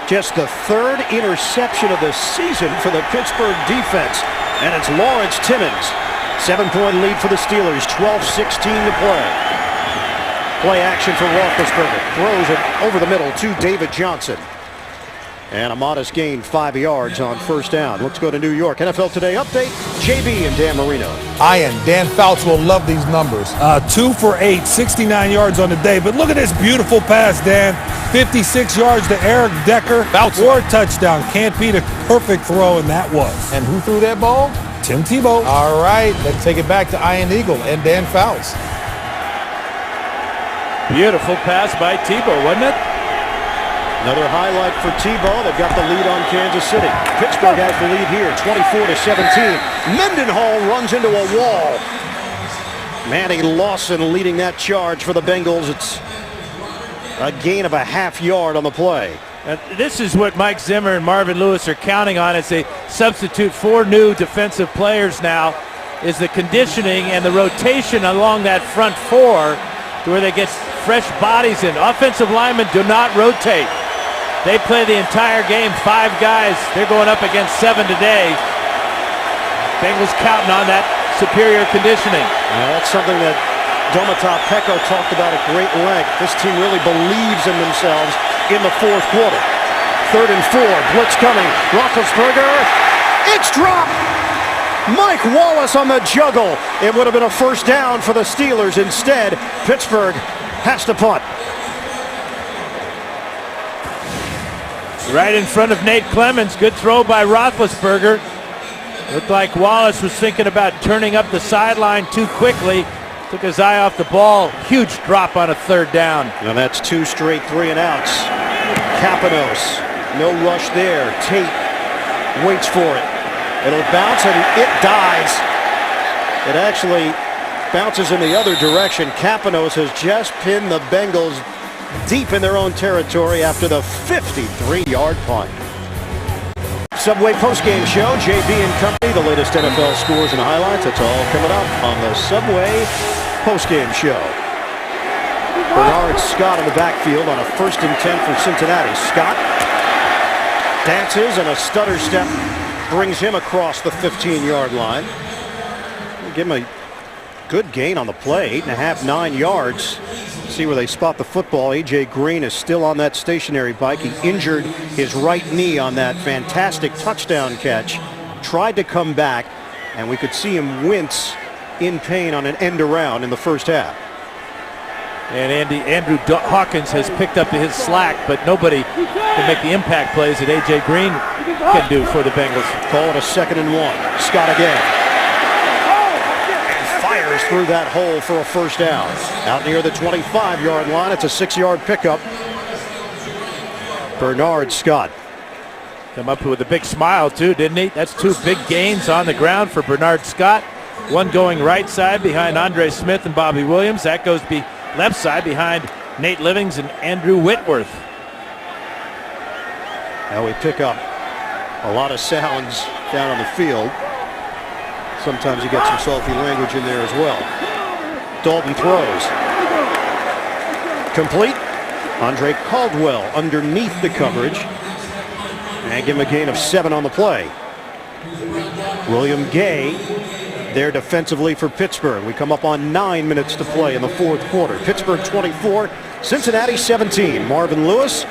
Just the 3rd interception of the season for the Pittsburgh defense. And it's Lawrence Timmons. 7-point lead for the Steelers. 12-16 to play. Play action for Roethlisberger. Throws it over the middle to David Johnson. And a modest gain, 5 yards on first down. Let's go to New York. NFL Today update. JB and Dan Marino. Ian, Dan Fouts will love these numbers. 2 for 8, 69 yards on the day. But look at this beautiful pass, Dan. 56 yards to Eric Decker for a touchdown. Can't beat a perfect throw, and that was. And who threw that ball? Tim Tebow. All right, let's take it back to Ian Eagle and Dan Fouts. Beautiful pass by Tebow, wasn't it? Another highlight for Tebow. They've got the lead on Kansas City. Pittsburgh has the lead here, 24-17. Mendenhall runs into a wall. Manny Lawson leading that charge for the Bengals. It's a gain of a half yard on the play. This is what Mike Zimmer and Marvin Lewis are counting on as they substitute 4 new defensive players now, is the conditioning and the rotation along that front 4 to where they get fresh bodies in. Offensive linemen do not rotate. They play the entire game, 5 guys. They're going up against 7 today. Bengals counting on that superior conditioning. That's something that Domata Peko talked about at great length. This team really believes in themselves in the fourth quarter. 3rd and 4, blitz coming. Roethlisberger, it's dropped. Mike Wallace on the juggle. It would have been a first down for the Steelers. Instead, Pittsburgh has to punt. Right in front of Nate Clemens. Good throw by Roethlisberger. Looked like Wallace was thinking about turning up the sideline too quickly. Took his eye off the ball. Huge drop on a 3rd down. And that's 2 straight 3-and-outs. Kapanos, no rush there. Tate waits for it. It'll bounce and it dies. It actually bounces in the other direction. Kapanos has just pinned the Bengals deep in their own territory after the 53-yard punt. Subway postgame show, JB and company, the latest NFL scores and highlights. That's all coming up on the Subway postgame show. Bernard Scott in the backfield on a 1st and 10 for Cincinnati. Scott dances and a stutter step brings him across the 15-yard line. Give him a good gain on the play, 8.5, 9 yards. See where they spot the football. A.J. Green is still on that stationary bike. He injured his right knee on that fantastic touchdown catch. Tried to come back, and we could see him wince in pain on an end around in the first half. And Andrew Hawkins has picked up his slack, but nobody can make the impact plays that A.J. Green can do for the Bengals. Call it a 2nd and 1. Scott again. Fires through that hole for a first down. Out near the 25-yard line. It's a 6-yard pickup. Bernard Scott. Come up with a big smile too, didn't he? That's 2 big gains on the ground for Bernard Scott. One going right side behind Andre Smith and Bobby Williams. That goes left side behind Nate Livings and Andrew Whitworth. Now we pick up a lot of sounds down on the field. Sometimes you get some salty language in there as well. Dalton throws. Complete. Andre Caldwell underneath the coverage. And give him a gain of 7 on the play. William Gay there defensively for Pittsburgh. We come up on 9 minutes to play in the fourth quarter. Pittsburgh 24, Cincinnati 17. Marvin Lewis,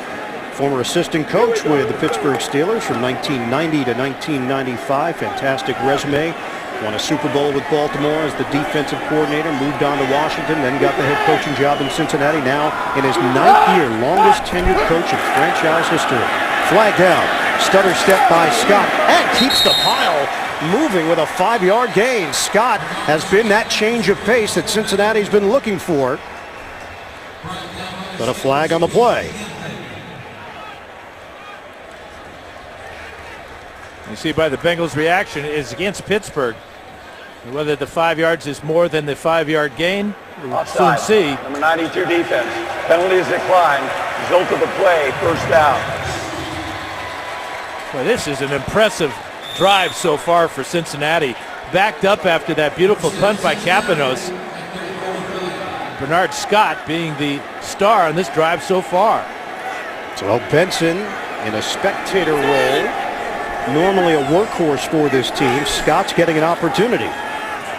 former assistant coach with the Pittsburgh Steelers from 1990 to 1995. Fantastic resume. Won a Super Bowl with Baltimore as the defensive coordinator. Moved on to Washington, then got the head coaching job in Cincinnati. Now in his 9th year, longest tenured coach in franchise history. Flag down. Stutter step by Scott and keeps the pile moving with a 5-yard gain. Scott has been that change of pace that Cincinnati's been looking for. But a flag on the play. You see by the Bengals' reaction is against Pittsburgh. Whether the 5 yards is more than the 5-yard gain, we'll soon see. Number 92 defense. Penalties declined. Result of the play, first down. Well, this is an impressive drive so far for Cincinnati. Backed up after that beautiful punt by Kapanos. Bernard Scott being the star on this drive so far. So Benson in a spectator role. Normally a workhorse for this team. Scott's getting an opportunity.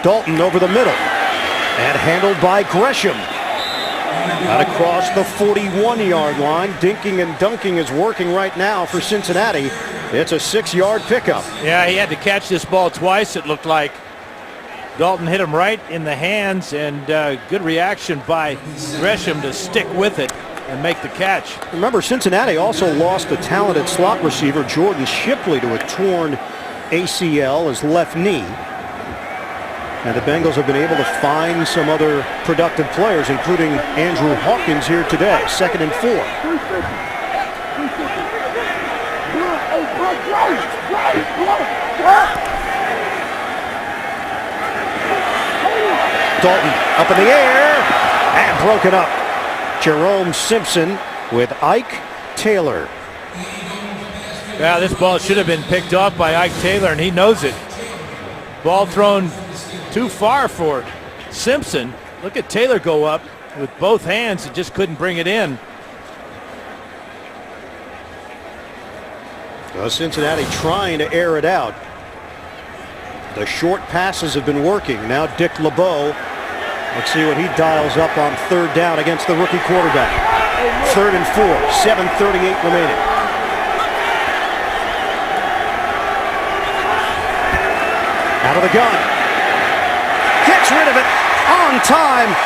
Dalton over the middle. And handled by Gresham. Out across the 41-yard line. Dinking and dunking is working right now for Cincinnati. It's a 6-yard pickup. Yeah, he had to catch this ball twice, it looked like. Dalton hit him right in the hands, and good reaction by Gresham to stick with it and make the catch. Remember, Cincinnati also lost a talented slot receiver, Jordan Shipley, to a torn ACL, his left knee. And the Bengals have been able to find some other productive players, including Andrew Hawkins here today. 2nd and 4. Dalton up in the air and broken up. Jerome Simpson with Ike Taylor. Yeah, this ball should have been picked off by Ike Taylor, and he knows it. Ball thrown too far for Simpson. Look at Taylor go up with both hands and just couldn't bring it in. Well, Cincinnati trying to air it out. The short passes have been working. Now Dick LeBeau. Let's see what he dials up on 3rd down against the rookie quarterback. 3rd and 4, 7:38 remaining. Out of the gun. Gets rid of it on time.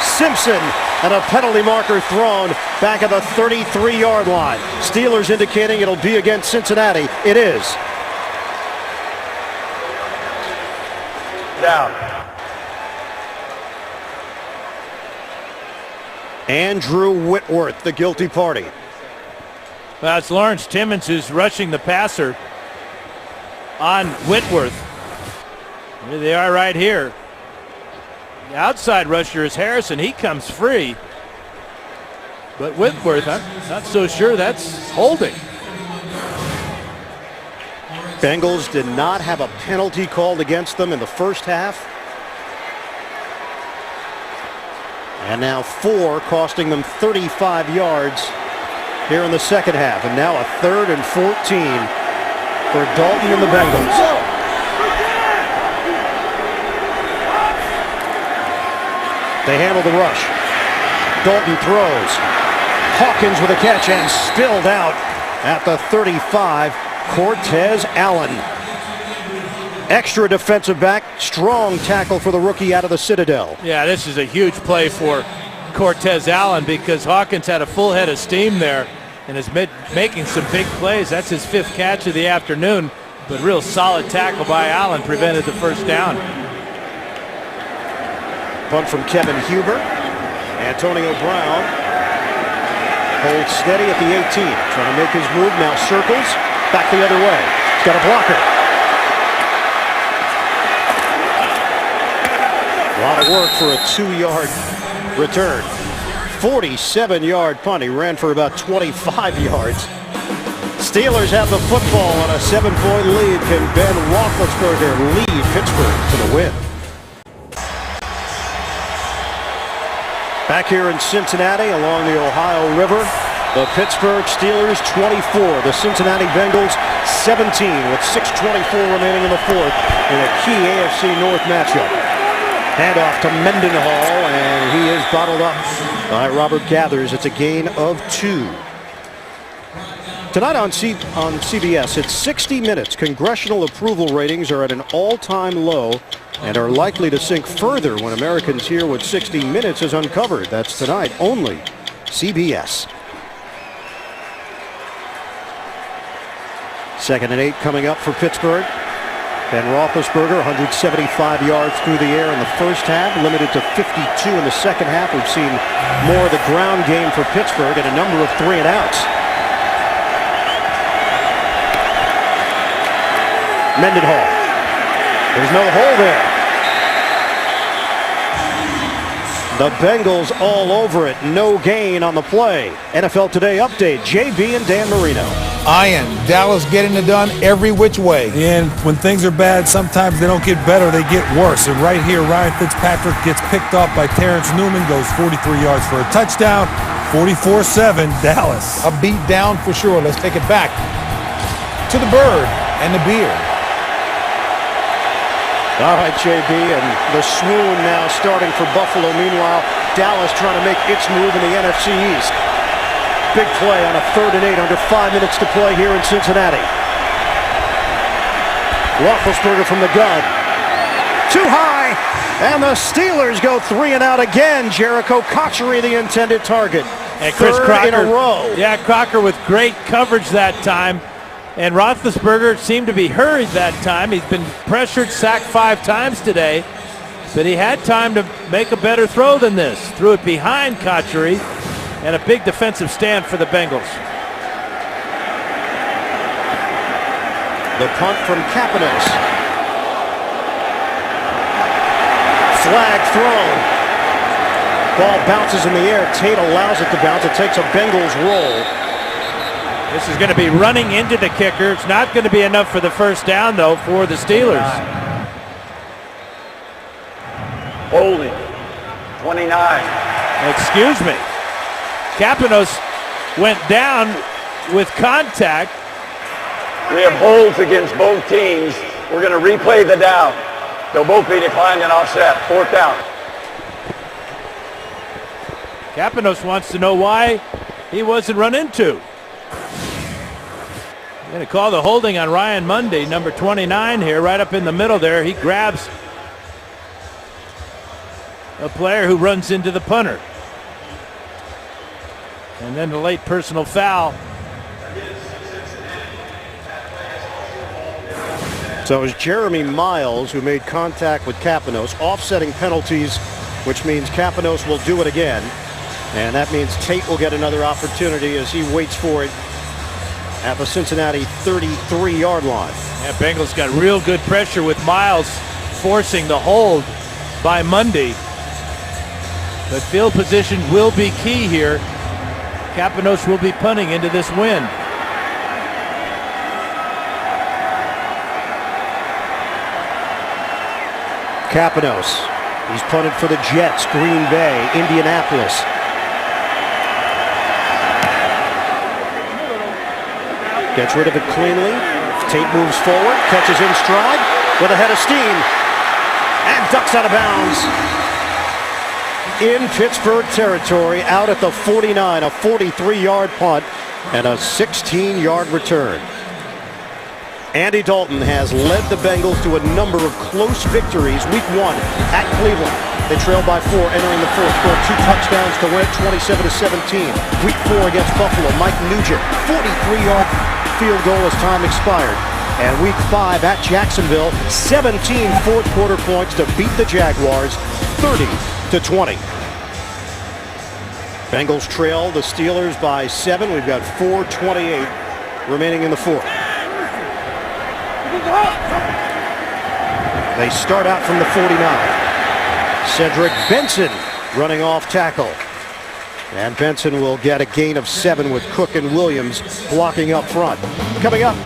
Simpson, and a penalty marker thrown back at the 33-yard line. Steelers indicating it'll be against Cincinnati. It is. Down. Andrew Whitworth, the guilty party. Well, it's Lawrence Timmons who's rushing the passer on Whitworth. Here they are right here. The outside rusher is Harrison. He comes free. But Whitworth, I'm not so sure that's holding. Bengals did not have a penalty called against them in the first half. And now 4, costing them 35 yards here in the second half. And now a 3rd and 14 for Dalton and the Bengals. They handle the rush. Dalton throws. Hawkins with a catch and spilled out at the 35. Cortez Allen. Extra defensive back. Strong tackle for the rookie out of the Citadel. Yeah, this is a huge play for Cortez Allen because Hawkins had a full head of steam there and is making some big plays. That's his 5th catch of the afternoon, but real solid tackle by Allen prevented the first down. Punt from Kevin Huber. Antonio Brown holds steady at the 18. Trying to make his move, now circles. Back the other way. He's got a blocker. A lot of work for a 2-yard return. 47-yard punt. He ran for about 25 yards. Steelers have the football on a 7-point lead. Can Ben Roethlisberger lead Pittsburgh to the win? Back here in Cincinnati along the Ohio River, the Pittsburgh Steelers 24, the Cincinnati Bengals 17 with 6:24 remaining in the fourth in a key AFC North matchup. Handoff to Mendenhall, and he is bottled up by Robert Gathers. It's a gain of 2. Tonight on CBS, it's 60 Minutes. Congressional approval ratings are at an all-time low and are likely to sink further when Americans hear what 60 Minutes has uncovered. That's tonight, only CBS. 2nd and 8 coming up for Pittsburgh. Ben Roethlisberger, 175 yards through the air in the first half, limited to 52 in the second half. We've seen more of the ground game for Pittsburgh and a number of 3-and-outs. Mendenhall. There's no hole there. The Bengals all over it. No gain on the play. NFL Today update. JB and Dan Marino. Iron. Dallas getting it done every which way. And when things are bad, sometimes they don't get better, they get worse. And right here, Ryan Fitzpatrick gets picked off by Terrence Newman, goes 43 yards for a touchdown. 44-7, Dallas. A beat down for sure. Let's take it back to the bird and the beard. All right, JB, and the swoon now starting for Buffalo. Meanwhile, Dallas trying to make its move in the NFC East. Big play on a 3rd and 8 under 5 minutes to play here in Cincinnati. Roethlisberger from the gun. Too high, and the Steelers go 3-and-out again. Jericho Cotchery, the intended target. And Chris 3rd Crocker, in a row. Yeah, Crocker with great coverage that time. And Roethlisberger seemed to be hurried that time. He's been pressured, sacked 5 times today. But he had time to make a better throw than this. Threw it behind Cotchery. And a big defensive stand for the Bengals. The punt from Kapanos. Flag thrown. Ball bounces in the air. Tate allows it to bounce. It takes a Bengals roll. This is going to be running into the kicker. It's not going to be enough for the first down, though, for the Steelers. Holding. 29. Excuse me. Kapanos went down with contact. We have holds against both teams. We're going to replay the down. They'll both be declined and offset. 4th down. Kapanos wants to know why he wasn't run into. Going to call the holding on Ryan Mundy, number 29 here, right up in the middle there. He grabs a player who runs into the punter. And then the late personal foul. So it was Jeremy Miles who made contact with Kapanos, offsetting penalties, which means Kapanos will do it again. And that means Tate will get another opportunity as he waits for it at the Cincinnati 33-yard line. Yeah, Bengals got real good pressure with Miles forcing the hold by Mundy. But field position will be key here. Kapanos will be punting into this win. Kapanos. He's punted for the Jets, Green Bay, Indianapolis. Gets rid of it cleanly. Tate moves forward, catches in stride with a head of steam, and ducks out of bounds. In Pittsburgh territory, out at the 49, a 43-yard punt and a 16-yard return. Andy Dalton has led the Bengals to a number of close victories. Week 1 at Cleveland. They trailed by 4 entering the fourth. Scored 2 touchdowns to win it, 27-17. Week 4 against Buffalo, Mike Nugent, 43-yard field goal as time expired. And week 5 at Jacksonville, 17 fourth quarter points to beat the Jaguars, 30-20. Bengals trail the Steelers by 7. We've got 4:28 remaining in the fourth. They start out from the 49. Cedric Benson running off tackle. And Benson will get a gain of 7 with Cook and Williams blocking up front. Coming up,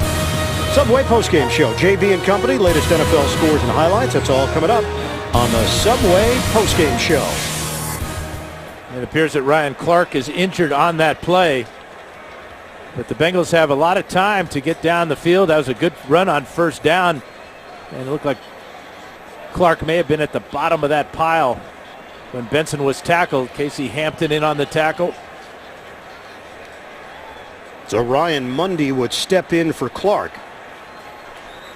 Subway postgame show. JB and Company, latest NFL scores and highlights. That's all coming up on the Subway postgame show. It appears that Ryan Clark is injured on that play. But the Bengals have a lot of time to get down the field. That was a good run on first down. And it looked like Clark may have been at the bottom of that pile when Benson was tackled. Casey Hampton in on the tackle. So Ryan Mundy would step in for Clark.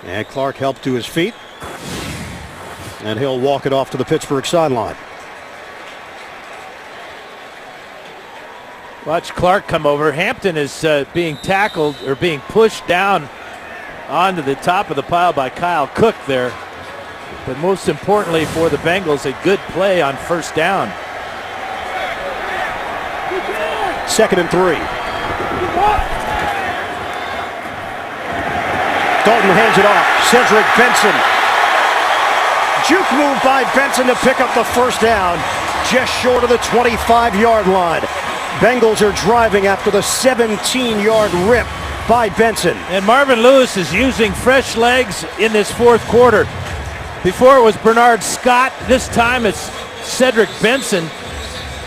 And Clark helped to his feet. And he'll walk it off to the Pittsburgh sideline. Watch Clark come over. Hampton is being tackled or being pushed down onto the top of the pile by Kyle Cook there. But most importantly for the Bengals, a good play on first down. 2nd and 3. Dalton hands it off. Cedric Benson. Juke move by Benson to pick up the first down, just short of the 25-yard line. Bengals are driving after the 17-yard rip by Benson. And Marvin Lewis is using fresh legs in this fourth quarter. Before it was Bernard Scott. This time it's Cedric Benson.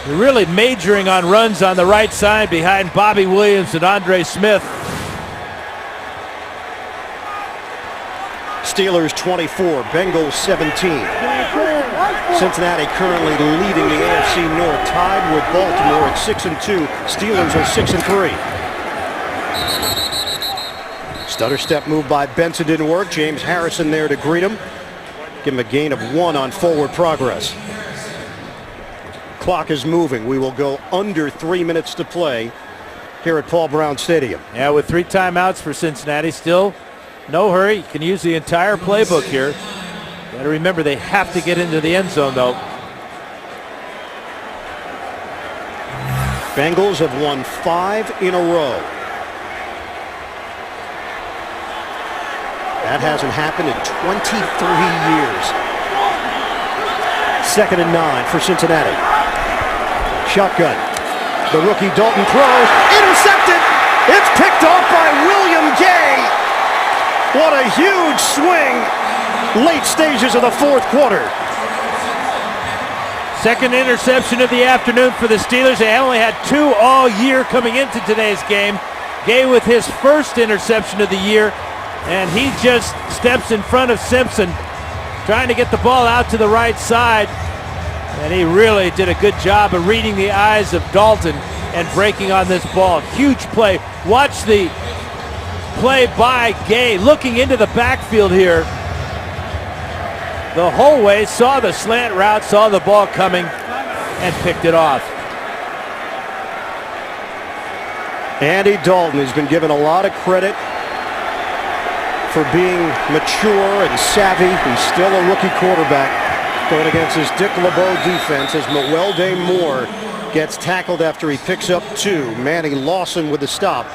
Really majoring on runs on the right side behind Bobby Williams and Andre Smith. Steelers 24, Bengals 17. Cincinnati currently leading the AFC North, tied with Baltimore at 6-2. Steelers are 6-3. Stutter step move by Benson didn't work. James Harrison there to greet him. Give him a gain of 1 on forward progress. Clock is moving. We will go under 3 minutes to play here at Paul Brown Stadium. Yeah, with 3 timeouts for Cincinnati. Still no hurry. You can use the entire playbook here. Got to remember they have to get into the end zone though. Bengals have won 5 in a row. That hasn't happened in 23 years. 2nd and 9 for Cincinnati. Shotgun. The rookie Dalton throws. Intercepted. It's picked off by William Gay. What a huge swing. Late stages of the fourth quarter. Second interception of the afternoon for the Steelers. They only had 2 all year coming into today's game. Gay with his first interception of the year. And he just steps in front of Simpson, trying to get the ball out to the right side. And he really did a good job of reading the eyes of Dalton and breaking on this ball. Huge play. Watch the play by Gay looking into the backfield here. The whole way, saw the slant route, saw the ball coming, and picked it off. Andy Dalton has been given a lot of credit for being mature and savvy. He's still a rookie quarterback going against his Dick LeBeau defense as Mewelde Moore gets tackled after he picks up 2. Manny Lawson with the stop.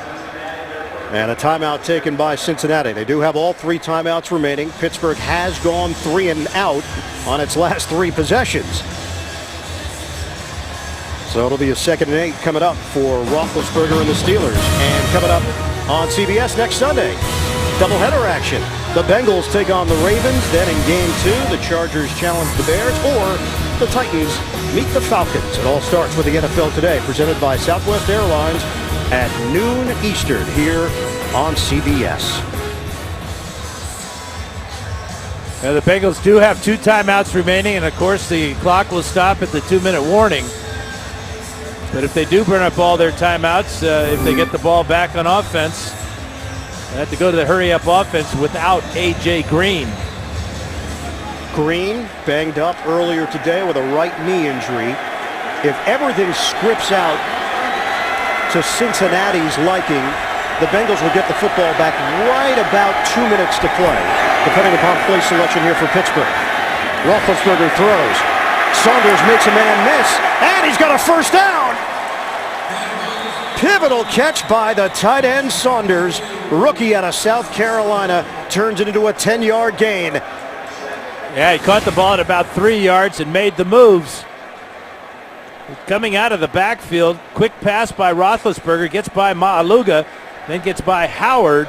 And a timeout taken by Cincinnati. They do have all 3 timeouts remaining. Pittsburgh has gone 3 and out on its last 3 possessions. So it'll be a 2nd and 8 coming up for Roethlisberger and the Steelers. And coming up on CBS next Sunday, doubleheader action. The Bengals take on the Ravens. Then in game 2, the Chargers challenge the Bears, or the Titans meet the Falcons. It all starts with the NFL Today, presented by Southwest Airlines at noon Eastern here on CBS. Now the Bengals do have 2 timeouts remaining, and of course the clock will stop at the 2-minute warning. But if they do burn up all their timeouts, if they get the ball back on offense, they have to go to the hurry-up offense without A.J. Green. Green banged up earlier today with a right knee injury. If everything scripts out to Cincinnati's liking, the Bengals will get the football back right about 2 minutes to play, depending upon play selection here for Pittsburgh. Roethlisberger throws. Saunders makes a man miss, and he's got a first down. Pivotal catch by the tight end Saunders. Rookie out of South Carolina turns it into a 10-yard gain. Yeah, he caught the ball at about 3 yards and made the moves. Coming out of the backfield, quick pass by Roethlisberger, gets by Maaluga, then gets by Howard.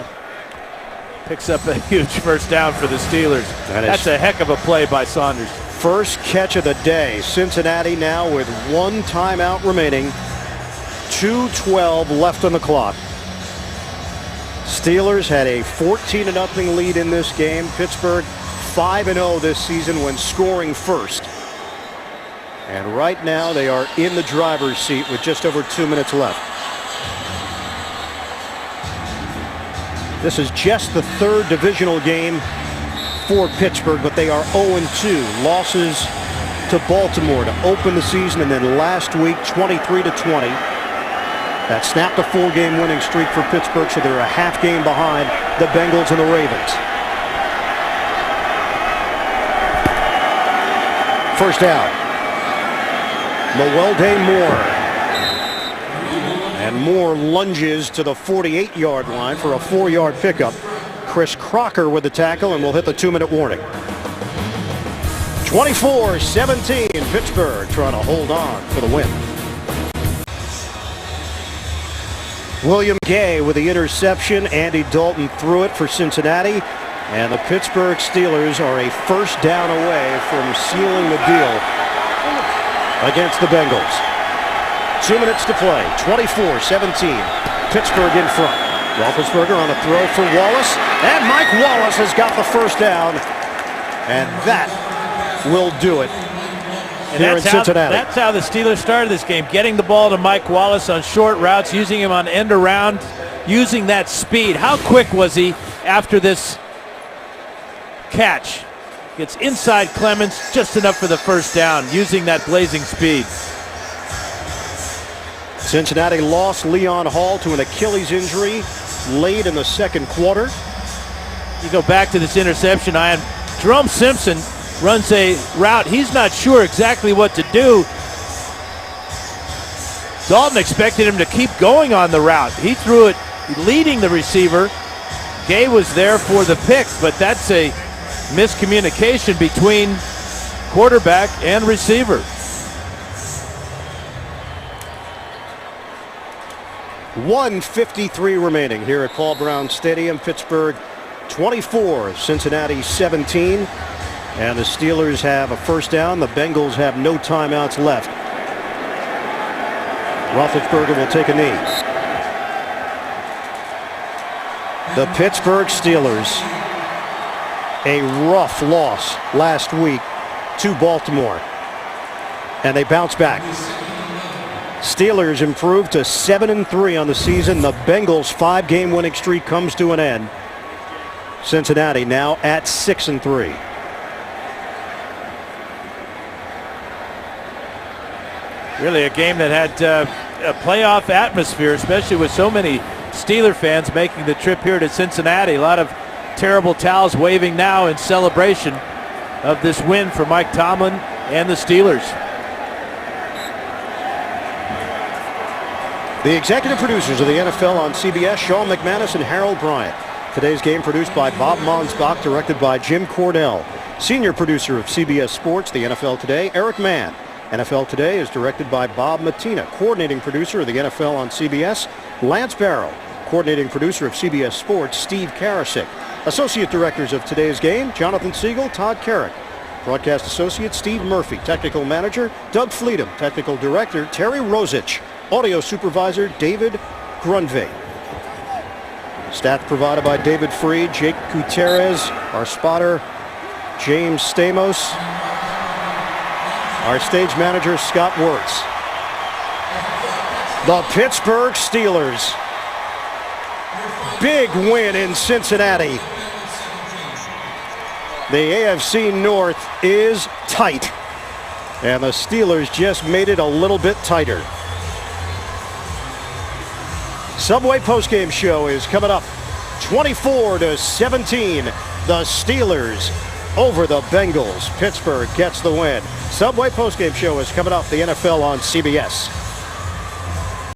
Picks up a huge first down for the Steelers. That's a heck of a play by Saunders. First catch of the day. Cincinnati now with 1 timeout remaining. 2:12 left on the clock. Steelers had a 14-0 lead in this game. Pittsburgh 5-0 this season when scoring first. And right now they are in the driver's seat with just over 2 minutes left. This is just the 3rd divisional game for Pittsburgh, but they are 0-2. Losses to Baltimore to open the season, and then last week 23-20. That snapped a 4-game winning streak for Pittsburgh, so they're a half game behind the Bengals and the Ravens. First down. Mewelde Moore. And Moore lunges to the 48-yard line for a 4-yard pickup. Chris Crocker with the tackle, and we'll hit the 2-minute warning. 24-17, Pittsburgh trying to hold on for the win. William Gay with the interception. Andy Dalton threw it for Cincinnati. And the Pittsburgh Steelers are a first down away from sealing the deal against the Bengals. 2 minutes to play. 24-17. Pittsburgh in front. Roethlisberger on a throw for Wallace. And Mike Wallace has got the first down. And that will do it. And here in Cincinnati. That's how the Steelers started this game, getting the ball to Mike Wallace on short routes, using him on end around, using that speed. How quick was he after this catch? Gets inside Clemens, just enough for the first down, using that blazing speed. Cincinnati lost Leon Hall to an Achilles injury late in the second quarter. You go back to this interception, Ian. Jerome Simpson runs a route. He's not sure exactly what to do. Dalton expected him to keep going on the route. He threw it leading the receiver. Gay was there for the pick, but that's a miscommunication between quarterback and receiver. .153 remaining here at Paul Brown Stadium. Pittsburgh 24, Cincinnati 17. And the Steelers have a first down. The Bengals have no timeouts left. Roethlisberger will take a knee. The Pittsburgh Steelers, a rough loss last week to Baltimore. And they bounce back. Steelers improved to 7-3 on the season. The Bengals' 5-game winning streak comes to an end. Cincinnati now at 6-3. Really a game that had a playoff atmosphere, especially with so many Steeler fans making the trip here to Cincinnati. A lot of terrible towels waving now in celebration of this win for Mike Tomlin and the Steelers. The executive producers of the NFL on CBS, Sean McManus and Harold Bryant. Today's game produced by Bob Monsbach, directed by Jim Cordell. Senior producer of CBS Sports, the NFL Today, Eric Mann. NFL Today is directed by Bob Matina. Coordinating producer of the NFL on CBS, Lance Barrow. Coordinating producer of CBS Sports, Steve Karasik. Associate directors of today's game, Jonathan Siegel, Todd Carrick. Broadcast associate, Steve Murphy. Technical manager, Doug Fleetum. Technical director, Terry Rosich. Audio supervisor, David Grunvey. Stats provided by David Freed, Jake Gutierrez, our spotter, James Stamos. Our stage manager, Scott Wirtz. The Pittsburgh Steelers. Big win in Cincinnati. The AFC North is tight. And the Steelers just made it a little bit tighter. Subway postgame show is coming up. 24-17. The Steelers over the Bengals. Pittsburgh gets the win. Subway postgame show is coming up. The NFL on CBS.